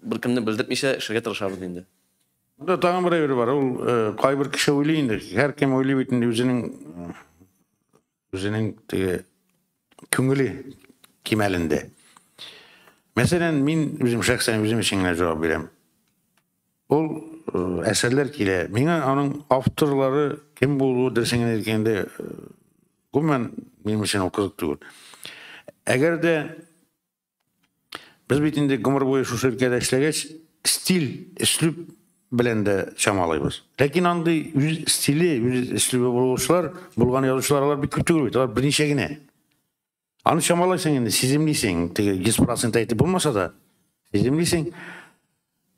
bir kimni bildirtmişe şirket tırışabız indi. Bunda tağın bir evri var. O kaybır kişi oyluydu. Her kim oyluy bitinde özünün küngülü kim elinde. Mesela min bizim şahsen bizim için ne cevap verem. Ol eserler kile. Mine onun avtorları kim bulduğu dersen edilgende gümen benim için o kızık değil. Eğer de biz bitinde gümür boyu şu şirkete işlegeç stil, üslup bilen de çamalayız. Lakin andı stili, üslubu buluşlar, bulgan yazışlarlar bir kültür gibi. Birinci yine. Anı çamalaysan yine sizimliysen, 100% ayeti bulmasa da sizimliysen.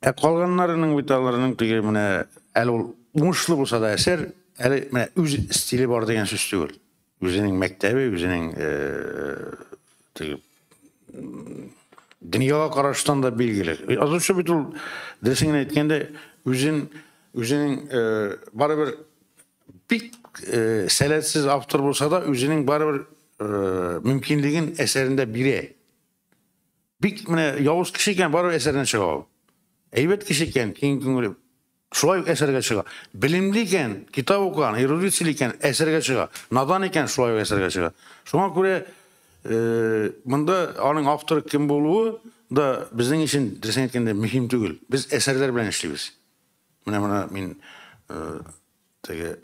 Kalganlarının vitallarının el ol uңuшлы булса да әсәр, әле менә үз стиле бар дигән сүз түгел. Үзенең мәктәбе, үзенең дөньяга караштан да билгеле. Азырча бит ул дөресен әйткәндә үзенең барыбер бик сәләтсез автор булса да үзенең барыбер мөмкинлеген әсәрендә бирә. Бик менә явыз кеше икән, барыбер әсәрдән чыга. Әйбәт кеше икән, киң күңелле. Шулай әсәргә чыга. Билимле икән, китап укыган, эрудиция икән, әсәргә чыга. Надан икән, шулай әсәргә чыга. Шуңа күрә монда аның авторы кем булуы да безнең өчен дөресен әйткәндә мөһим түгел. Без әсәрләр белән эшлибез. Менә мин теге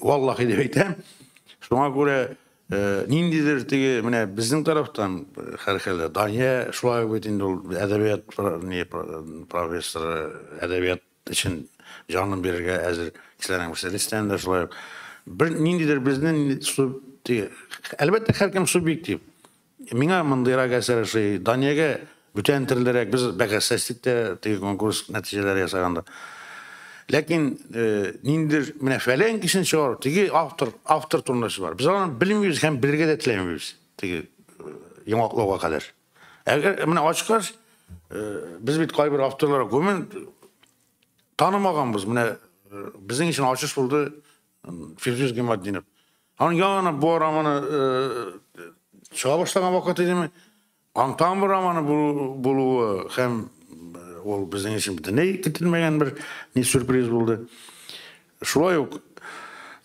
валлаһи дип әйтәм. Шуңа күрә ниндидер теге менә безнең тарафтан һәрхәлдә Дания шулай бит инде ул әдәбият профессоры, әдәбият өчен җанын бирергә әзер кешеләрнең берсеннән дә шулай. Бер ниндидер безнең әлбәттә һәркем субъектив. Миңа мондыйрак әсәр эшли, Даниягә бүтән төрлерәк без бәхәсләштек теге конкурс нәтиҗәләре ясаганда. Ләкин ниндидер менә фәлән кешен чыгар, теге автор турында бар. Без аны белмибез һәм белергә дә теләмибез. Теге яңаклауга кадәр. Әгәр менә ачкач без бит кайбер авторларга гомум танымаганбыз. Менә безнең өчен ачыш булды Фирдус Гыймаддинов. Аның яңа бу романы чыга башлаган вакыт идеме? Аңтан бу романы булуы һәм ул безнең өчен бөтенләй көтелмәгән бер сюрприз булды. Шулай ук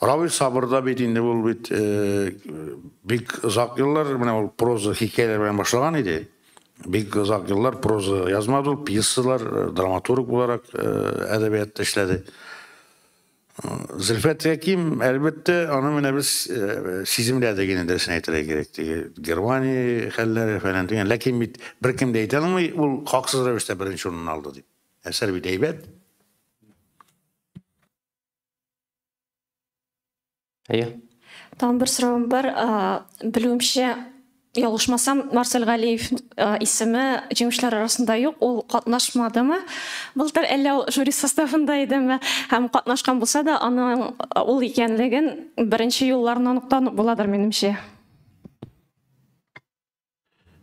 Равил Сабырда бит инде ул бит бик озак еллар менә ул проза хикәяләр белән башлаган иде. Бик озак еллар проза язмады, ул пьесалар, драматург буларак әдәбиятта эшләде. Зөлфәт Хәким әлбәттә аны менә без сиземләдек инде дөресен әйтергә кирәк. Германия хәлләре фәлән дигән, ләкин бит беркем дә әйтә алмый, ул хаксыз рәвештә беренче урынны алды дип. Әсәр бит әйбәт. Там бер сорауым бар. Белүемчә, ялгышмасам, Марсель Галиев исеме җиңүчеләр арасында юк. Ул катнашмадымы? Былтыр әллә жюри составында идеме? Һәм катнашкан булса да, аның ул икәнлеген беренче юлларынан ук танып буладыр минемчә.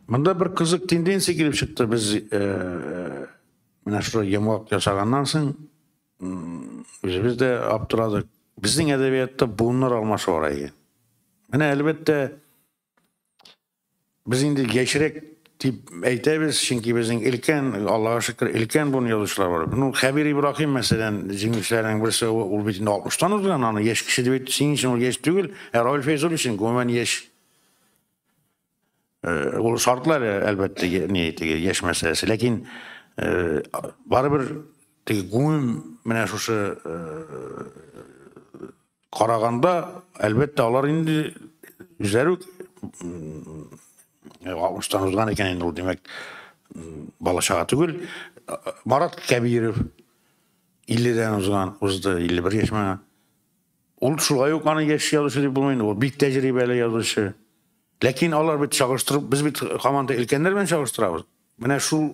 Монда бер кызык тенденция килеп чыкты. Без менә шулай ямак ясаганнан соң үзебез дә аптырадык. Безнең әдәбиятта буыннар алмашу бар икән. Менә әлбәттә biz indi geçerek tip әйтәбез, чөнки безнең өлкән, Аллаһка шөкер, өлкән буны язучылар бар. Ну, Хәбир Ибраһим мәсәлән, җиңүчеләрнең берсе ул бит 60-тан узган, аны яшь кеше дип әйтү син өчен ул яшь түгел, Равил Фәйзул өчен гомумән яшь. Ул шартлар әлбәттә ни әйтергә яшь мәсьәләсе, ләкин барыбер теге гомум менә шушы караганда әлбәттә алар инде үзләре 60-тан узган икән инде ул, демәк, бала-чага түгел. Марат Кәбиров 50-дән узган, узды 51 яшьмә. Ул шулай ук аны яшь язучы дип булмый, ул бик тәҗрибәле язучы. Ләкин алар бит чагыштырып, без бит һаман да өлкәннәр белән чагыштырабыз. Менә шул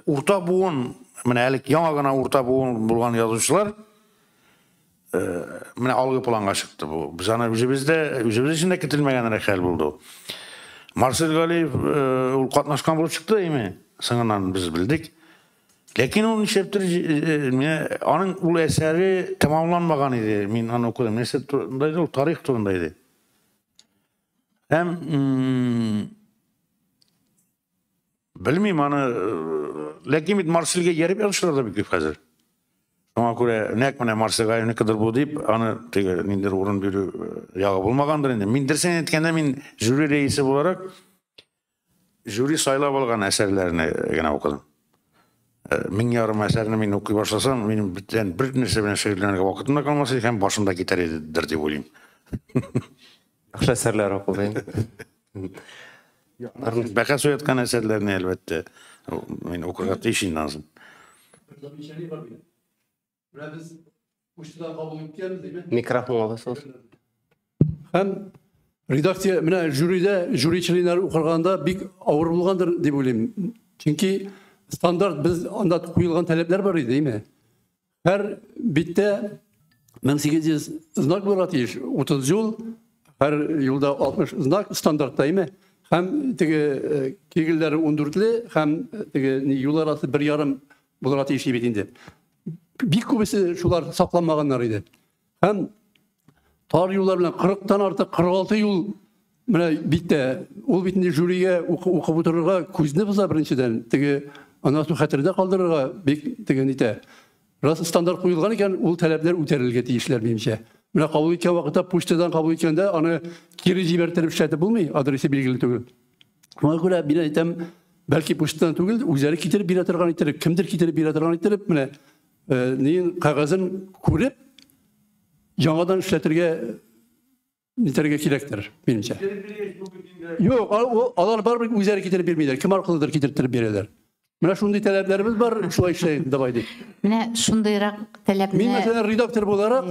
урта буын, менә әле яңа гына урта буын булган язучылар менә алгы планга чыкты бу. Без аны үзебез өчен дә көтелмәгән хәл булды. Марсель Галиев ул катнашкан булып чыкты, әйме? Соңыннан без белдек. Ләкин ул ничектер аның ул әсәре тәмамланмаган иде. Мин аны укыдым. Нәрсә турында иде? Ул тарих турында иде. Һәм белмим аны, ләкин бит Марсельгә ярып язучылар да бик күп хәзер. Шуңа күрә нәкъ менә Марсель Галиевне кыдыр бу дип, аны теге ниндер урын бирү ягы булмагандыр инде. Мин дөресен әйткәндә, мин жюри рәисе буларак жюри сайлап алган әсәрләрне генә укыдым. 1000 ярым әсәрне мин укый башласам, минем бөтен бер нәрсә белән шөгыльләнергә вакытым да калмас иде, һәм башымда китәр идедер дип уйлыйм. Яхшы әсәрләр укыдым. Бәхәс уяткан әсәрләрне әлбәттә мин укырга тиеш инде. Mikrofon alırsanız. Hem redaksiya менә jüriçilikler укырганда бик авыр булгандыр дип уйлыйм. Чөнки стандарт без анда куелган таләпләр бар иде, әйме? Һәр биттә 1800 знак булат еш, 30 жыл, her yılda 60 знак стандарттайме. Hem tege kegilleri 14'lü, hem tege yol arası 1,5 bulat eşi betinde. Bir kubisi şular saklanmaganlar idi. Hem tar yollar bilen 40'tan artık 46 yıl bitti. Ol bitinde jüriye okup otururga көзіне бұза біріншіден. Tege anasını hatırda kaldırırga tege nite. Rast standart koyulgan iken ol talepler üterilge tiyişler benimce. Mine kabul etken vakitte poçtadan kabul etken de anı geri jibertirip işleti bulmayı adresi bilgili tügül. Ona göre bir etem belki poçtadan tügül üzeri kitirip bir atırgan itirip kimdir kitirip bir atırgan itirip mine neyin kağızın kurip yangadan işletirge niterge kirektir benimce. Yok alar var bir üzeri kitirip bilmeyler. Kim arkalıdır kitirtirip verirler. Mine şunday taleplerimiz var şu işleyin davaydı. Mine şundayrak talepler. Мен mesela redaktör olarak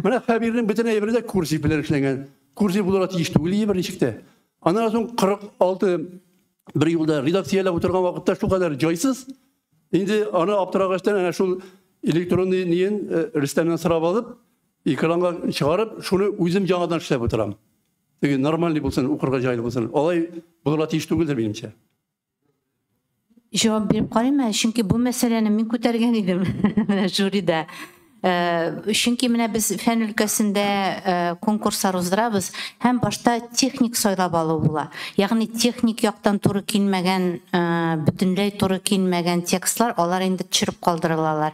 mine haberinin bütün evrede kursi bilen işlenen. Kursi bularak işte öyle bir işikte. Ondan sonra 46 bir yılda redaksiyayla oturgan vakitte şu kadar caysız. Şimdi ana Abduragaç'tan ana şu elektron niyen Rüstem'den sırap alıp ekrana çıkarıp şunu özüm жаңадан işlep oturam. Çünkü normal bulsun, okurga caylı bulsun. Olay bularak iş değildir benimce. Cevap verip qarayman, çünkü bu meseleni men ko'targan edim jüride. Çünkü mine biz fen ülkesinde konkurslar uzdırabız. Hem başta texnik soylab alуу bola. Yani texnik yoqtan to'g'ri kelmagan, bütünley to'g'ri kelmagan tekstlar olar endi tushirib qoldirilalar.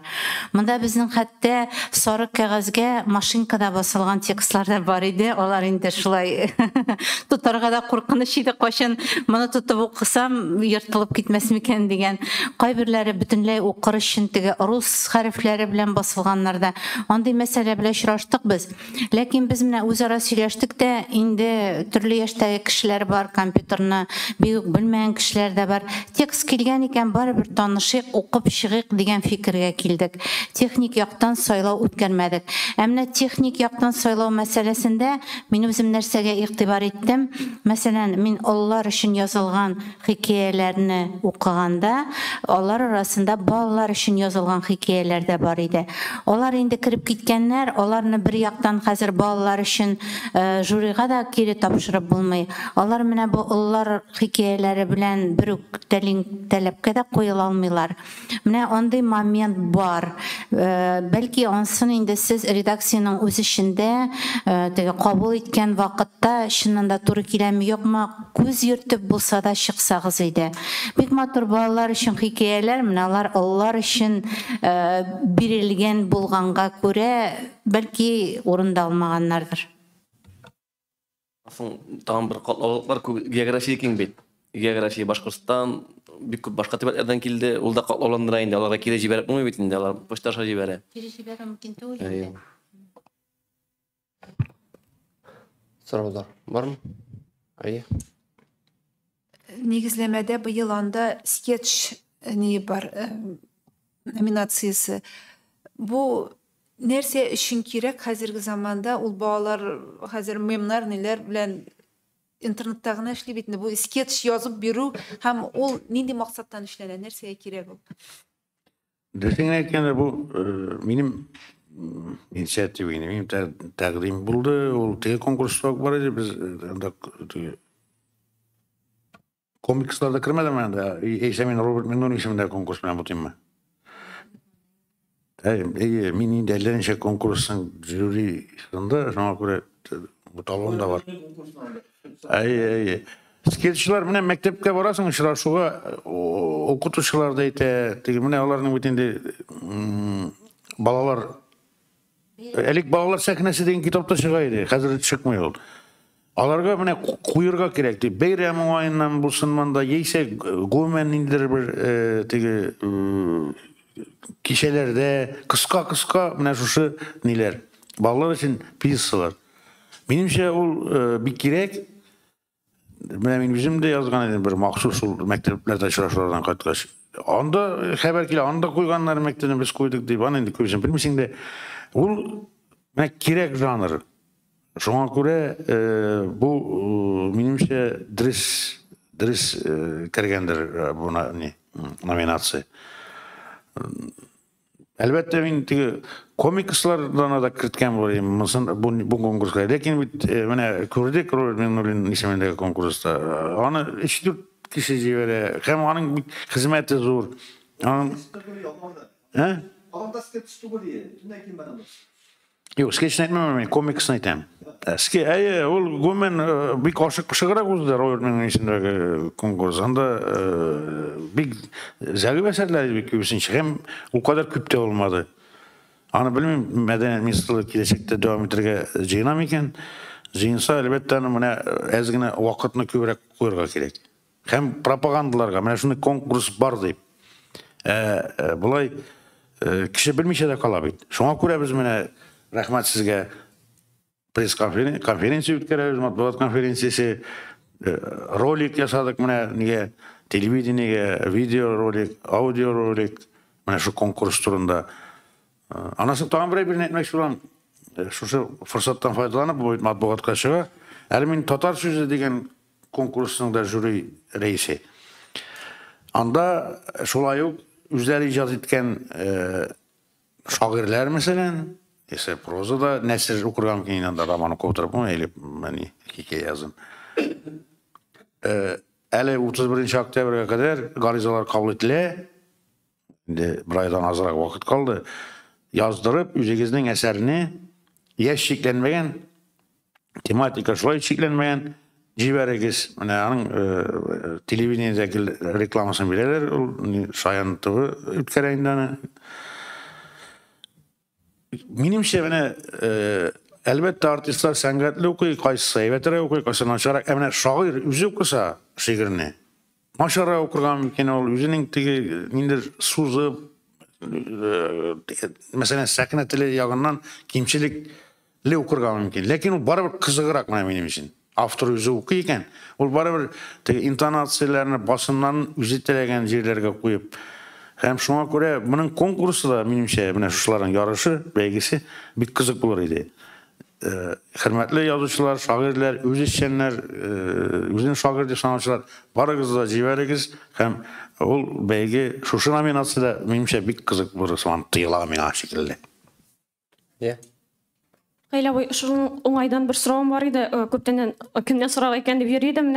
Bunda bizning hatto sariq qog'ozga mashinkada bosilgan tekstlar da bor edi. Olar endi shulay tutarga da qo'rqinish edi. Qachon buni tutib o'qisam yirtilib ketmasmikan degan. Qaybirlari bütünley o'qirish uchun rus harflari bilan bosilganlar da onday mesele bilan uchrashdik biz. Lekin biz bilan o'zaro söylashdik-da, endi turli yoshdagi kishilar bor, kompyuterni bilmagan kishilar da bor. Tekst kelgan ekan baribir tanishib, o'qib chiqiq degan fikrga keldik. Texnik yoqdan so'ylov o'tkazmadik. Ammo texnik yoqdan so'ylov masalasida men o'zim narsaga e'tibor etdim. Masalan, men onlar uchun yozilgan hikoyalarni o'qiganda, ular orasida bolalar uchun yozilgan hikoyalar da bor edi. Ular endi kirib ketganlar, ularni bir yoqdan hozir bolalar uchun juriga da kiri topshirib bo'lmay. Ular mana bu ular hikoyalari bilan bir talabga da qo'yila olmaylar. Mana onday moment bor. Balki onsin endi siz redaksiyaning o'z ishida qabul etgan vaqtda shundan to'g'ri kelami yo'qmi, ko'z yurtib bo'lsa da chiqsangiz edi. Bek motor bolalar uchun hikoyalar, mana ular uchun berilgan bo'lganga ko'ra balki o'rindalmaganlardir. Tam bir katlalıklar geografiya keng bit. Geografiya Başkırstan bir başka tibetlerden kildi. Olda katlalandıra indi. Onlara kiri jiberip mi bitindi? Onlar poçtaşa jibere. Kiri jiberip mümkün değil. Sorular var mı? Ayı. Негізлемеде быйыл анда скетч не бар номинациясы. Bu нәрсе үшін керек қазіргі заманда ул балалар қазір мемнар нелер белән интернеттагына эшлей бит. Бу скетч язып бирү һәм ул нинди максаттан эшләнә, нәрсәгә кирәк ул? Дөресен әйткәндә бу минем инициатива, минем тәкъдим булды. Ул теге конкурска бар иде, biz анда комиксларда кирмәдем анда. Эйсәмин Роберт Менон исемендә конкурс белән бутыйммы? Мен енді әлдерінше конкурстың жюрисінде, соңа көре талон да бар. Скетчилар, міне мектепке барасың, ұшырашуға оқытушылар дейді, міне олардың бітінде балалар, әлік балалар сәкінесі деген китапта шығайды, қазір шықмай ол. Аларға міне құйырға керекті. Бейрем оңайынан бұлсын манда, ейсе көмен индір бір kişilerde kıska mene şuşu neler ballar için piyaslar. Benimce ol bir gerek. Benim bizim de yazgan edim bir mahsus mekteplerde çalışanlardan katılış. Onda haber kile anda koyganlar mektebine biz koyduk diye bana indi koyacağım. Bilmişsin de ol mene gerek janr. Şuna göre bu benimce dris kergendir buna ne nominatsiya. Elbette men tigi komikçilardan da kiritken bolayım bu konkurska. Lekin mene kördük men ismindeki konkursta. Onu 3-4 kişi jibere. Hem onun hizmeti zor. Yok, skeç etmem men komikçini aytam. Ol gomen bir kaşık şıgıra uzlar oyunun içindeki konkurs. Anda bir zevk eserler bir kübüsün hem o kadar küpte olmadı. Anı bilmem medeniyet ministrliği gelecekte devam ettirge jıynam eken. Jıynsa elbette mene ezgine vakitini kübrek koyurga gerek. Hem propagandalarga mene şunu konkurs bar deyip. Bulay kişi bilmişe de kalabıydı. Şuna göre biz mene rahmet sizge press konferensiya ötkäräbez, matbuat konferensiyasi, rolik yasadık mene nige televideniyege, video rolik, audio rolik, mene şu konkurs turunda. Anası tağın bir netmek şuram, şu fırsattan faydalanıp bu matbuatga çıga. Min Tatar Sözü degen konkursunun da jüri reisi. Anda şolay yok, üzeri icad etken şagirler meselen, ise prozada nesir okurgam keyin da romanı ko'tarib elip meni hikaye yazın. 31 oktyabrga kadar garizalar kabul etildi. Endi bir aydan azroq vaqt qoldi. Yazdırıp üzegizning eserini yaş cheklanmagan, tematika şulay cheklanmagan jibaregiz. Mana onun televideniyadagi reklamasini beradilar. Şayan TV ötkärändan. Menimçe mene elbette artistlar sangatlı okuy, qaysı sayvetere okuy, qaysı naşarak emine şair üzü okusa şiirini. Naşara okurgan mümkün ol, üzünün tigi nindir suzıp mesela sakine tili yağından kimçilikli okurgan mümkün. Lekin o barabir kızıqırak benim için. Автор üzü okuyken, o barabir intonatsiyalarını basından üzü tilegen yerlerge koyup. Hem şuna göre bunun konkursu da menimçe mene şuşların yarışı, belgisi bir kızık bulur idi. Hürmetli yazıcılar, şairler, öz işçenler, özün şairdi sanatçılar barıgızda jiberegiz. Hem ol belge şuşu nominasyası da menimçe bir kızık bulur. Soğan tıyıla mena şekilde. Qayla şunun oңайдан bir sorum var idi. Köpten kimden sorak eken dep yürüydüm.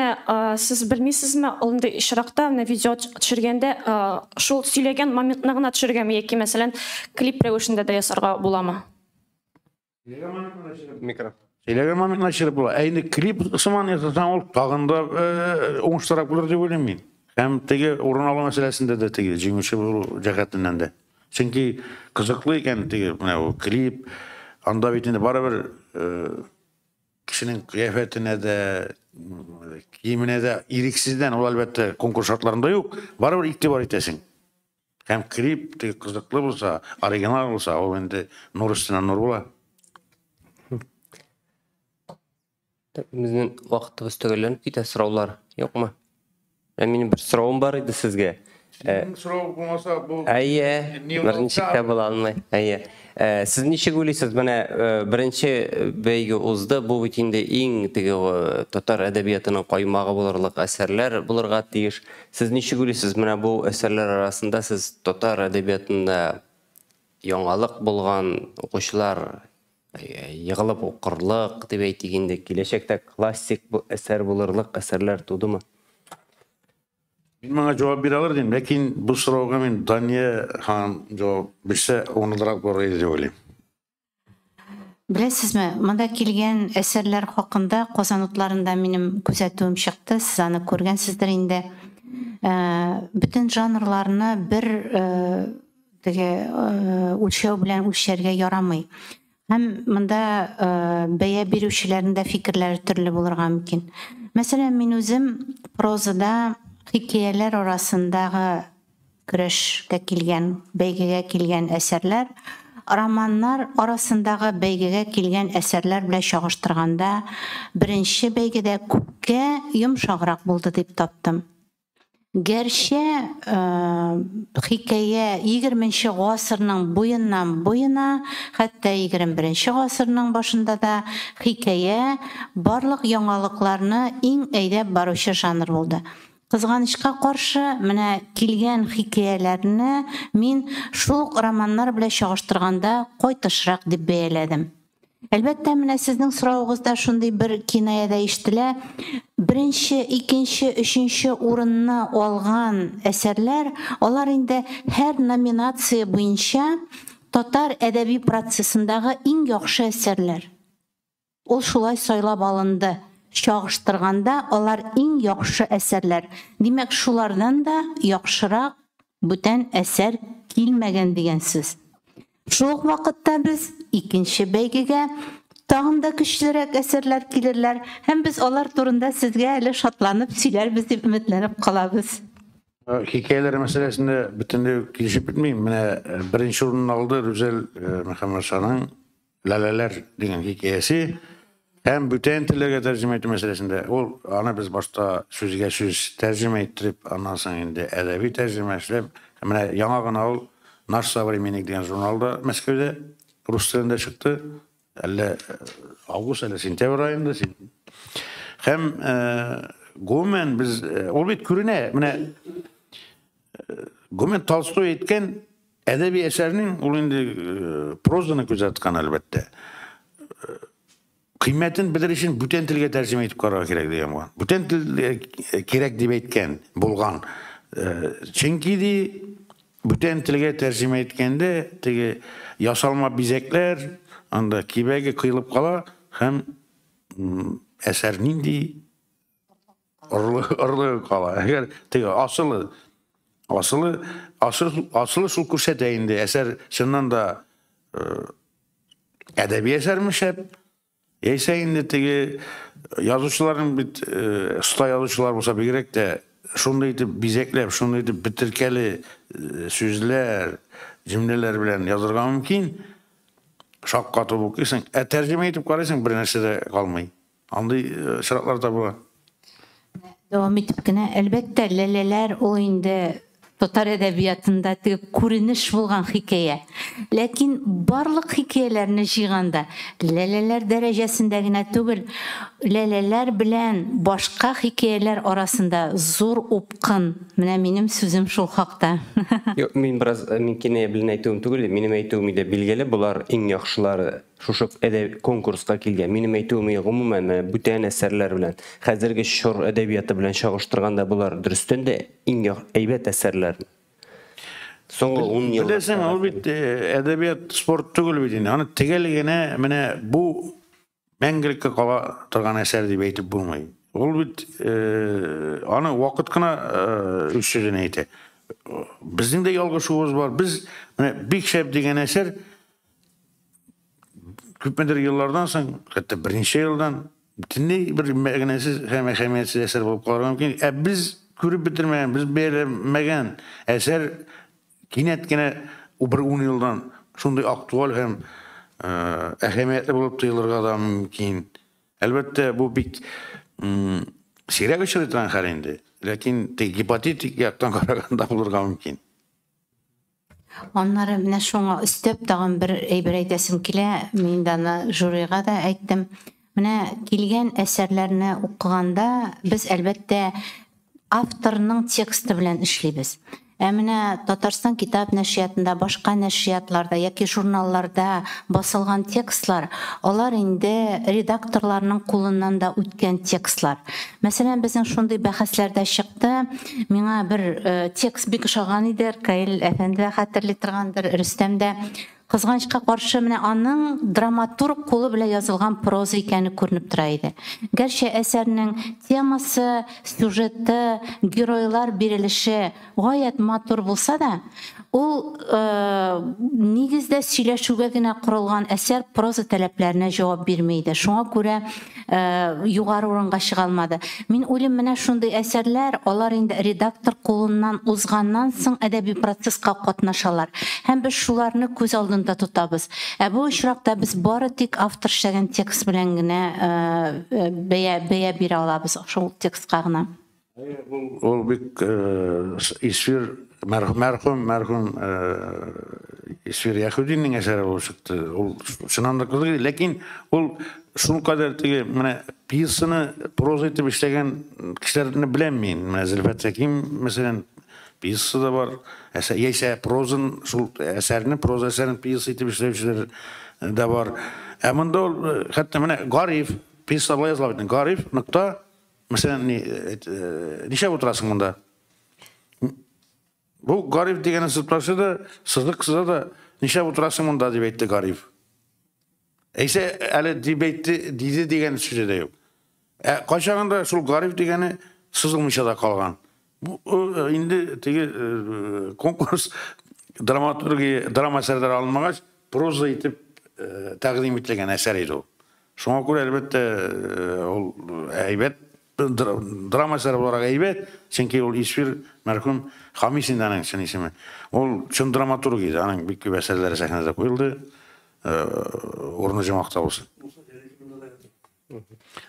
Siz bilmeysizmi? Olunda işrakta video düşürgende şul söylegen momentni gana düşürgenmi eki mesela klip rewişinde de yasarga bulama? Mikro. Söylegen momentni düşürüp bula. Endi klip kısman yasasan ol tağında oңuştarak bulur dep oylayman. Hem tege orun alma meselesinde de tege jingişi bu jagatinden de. Çünkü kızıklı eken tege o klip anda bitinde barabir kişinin kıyafetine de giyimine de iriksizden ol elbette konkurs şartlarında yok. Barabir iktibar etesin. Hem klip kızıklı olsa, orijinal olsa o bende nur üstüne nur ola. Bizning vaqtimiz tugallanib ketdi, so'rovlar yo'qmi? Mening bir so'rovim bor edi sizga. So'rov bo'lmasa bu birinchi kitob bo'la olmay. Siz nechga o'ylaysiz? Mana birinchi beyga o'zda bu bitinde eng Tatar adabiyatining qoymog'i bo'larliq asarlar bularga deyish. Siz nechga o'ylaysiz? Mana bu asarlar arasında siz Tatar adabiyatında yangilik bo'lgan o'quvchilar yig'ilib o'qirliq deb aytganda kelajakda klassik bu asar bo'larliq asarlar tudimi? Ben bana cevap bir alırdım. Lakin bu soruğa men Daniye Han cevap bilse onlara doğru diyorum. Bilesizmi, manda kelgan eserler haqında Qozonotlarında benim күзәтүем чыкты. Siz аны күргәнсездер инде. Bütün жанрларны bir үлчәү белән үлчәргә ярамый. Hem manda бәя бирүчеләрнең дә фикерләре төрле булырга мөмкин. Мәсәлән, мин үзем прозада hikayeler arasındağı güreşke kilgen, beygege kilgen eserler, romanlar arasındağı beygege kilgen eserler bile çağıştırganda birinci beygede küpke yumşağırak buldu deyip taptım. Gerçi hikaye 20. asırның boyundan boyuna, hatta 21. asırның başında da hikaye barlıq yangalıklarını en eydep barışı janr oldu. Кызганычка каршы, менә килгән хикәяләрне мин шул ук романнар белән чагыштырганда кайтышрак дип бәяләдем. Әлбәттә, менә сезнең соравыгызда шундый бер кинаядә ишетелә. Беренче, икенче, өченче урынны алган әсәрләр, алар инде һәр номинация буенча татар әдәби процессындагы иң яхшы әсәрләр. Ул шулай сайлап алынды. Чагыштырганда алар иң яхшы әсәрләр. Димәк, шулардан да яхшырак бүтән әсәр килмәгән дигәнсез. Шул ук вакытта без икенче бәйгегә тагын да көчлерәк әсәрләр килерләр, һәм без алар турында сезгә әле шатланып сөйләрбез дип өметләнеп калабыз. Hikayeler meselesinde bütünlüğü gelişip bitmeyeyim. Birinci urunun aldığı Rüzel Muhammed Şah'ın Laleler degen hikayesi hem bütün tillerge tercüme etme meselesinde ana biz başta sözge söz tercüme ettirip ondan sonra indi edebi tercüme işlep yana gana ol Naş Savrimenik degen jurnalda Moskov'da Rus dilinde çıktı. Ağustos ele sentyabr ayında hem Gomen biz ol bit kürüne Gomen Tolstoy etken edebi eserinin ol indi prozını gözetken elbette. Kıymetin bilir için bütün tilge tercüme etip kara gerek diyem var. Bütün til gerek diye etken bulgan. Çünkü de bütün tilge tercüme etkende yasalma bizekler anda kibege kıyılıp kala hem eser nindi orlu kala. Eğer asılı şul kurseteyindi eser şundan da edebi esermiş hep. Eyse indi yazıcıların usta yazıcılar olsa bir gerek de şundaydı bizekler, şundaydı bitirkeli sözler, cümleler bilen yazılgan mümkün. Şakkatı okuyorsun. Tercüme edip karaysan bir nesede kalmayı. Anday şartlarda bu. Devam edip gene elbette leleler o indi Tatar edebiyatında көрініш bulgan hikaye. Lakin barlık hikayelerini jiganda leleler derecesinde gine түгел, leleler bilen başka hikayeler arasında zor upkın. Менә benim sözüm şul hakta. Yok, min kineye bilen aytığım түгел, benim aytığım ide bilgeli, bular en yaxşıları şuşuk konkurska kilgen. Benim aytığım umumen bütün eserler bilen, hazırki şor edebiyatı bilen şağıştırganda bular dürüstün de en eybet eserler. Soňky 10 ýyl. Bilesin, ol bit edebiyat sport tügül bidin. Hani tegeligine mene bu mengilikke kala turgan eser diýip aýtyp bolmaý. Ol bit ana wagtyna üç sözüne aýty. Bizning de ýolgaşuwymyz bar. Biz mene Big Shep degen eser köpmedir yıllardan soň, hatta birinci ýyldan bütünlüğü bir megenesiz hem ehemmiyetsiz eser bolup kalar mümkin. Biz körüp bitirmeyen, biz beğenmegen eser kinet gene o bir 10 yıldan şunday aktual hem ehemmiyetli bolup duyulurga da mümkin. Elbette bu bir sirek ışırıtıran halinde. Lakin hipotetik yaktan karaganda bulurga mümkin. Onları менә шуңа üstep tagın bir әйбер әйтәсем килә. Мин даны жюрига да әйттем. Менә килгән әсәрләрне укыганда без әлбәттә авторның тексты белән эшлибез. Менә Татарстан китап нәшриятында, башка нәшриятларда яки журналларда басылган текстлар, алар инде редакторларның кулыннан да үткән текстлар. Мәсәлән, безнең шундый бәхәсләрдә чыкты. Миңа бер текст бик ошаган иде, Каил әфәнде хәтерли торгандыр, Рөстәмдә. Кызганычка каршы менә аның драматург кулы белән язылган проза икәне күренеп тора иде. Гәрчә әсәрнең темасы, сюжеты, геройлар бирелеше гаять матур булса да, ул нигездә сөйләшүгә генә корылган әсәр проза таләпләренә җавап бирмәй иде. Шуңа күрә югары урынга чыга алмады. Мин уйлыйм, менә шундый әсәрләр, алар инде редактор кулыннан узганнан соң әдәби процесска катнашалар. Һәм без шуларны күз алдында тутабыз. Бу очракта biz бары тик автор эшләгән текст белән генә бәя бирә алабыз шул текстка гына. Ol bik isfir Mərhum İsfir Yahudinin əsəri olub çıxdı. Ol şunandakı, lakin ol şunu kadar mene piyasını proza etip işlegen kişilerini bilemeyin. Mene Zülfet Tekin mesela piyası da var. Yeyse prozun eserinin, proza eserinin piyası etip işlevçileri de var. Ama da ol hatta mene garif piyası da yazılabilir. Garif nokta mesela nişe oturasın bunda. Bu garip degeni sıtması da sızlık da nişe oturasın bunda debeytti garip. Eyse hele debeytti dizi degen sözü de yok. Kaçağında şu garip degeni sızılmışa da kalgan. Bu indi konkurs drama eserleri alınmağaç proza etip takdim edilen eser idi o. Şuna göre elbette eybet drama eseri olarak eybet. Çünkü o İsfir merhum Hamisin'den için ismi. O çün dramaturg idi. Anın bir küp eserleri sahnede koyuldu. Orunu makta olsun.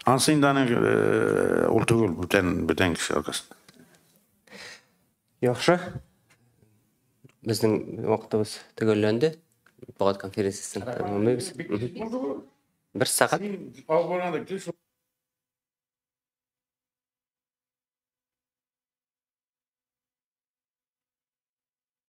Ansıyından ol tügül bütün kişi arkasında. Yaxşı. Bizning vaqtimiz tugallandı. Faqat konferensiyasini tamamlaymiz. Bir saat.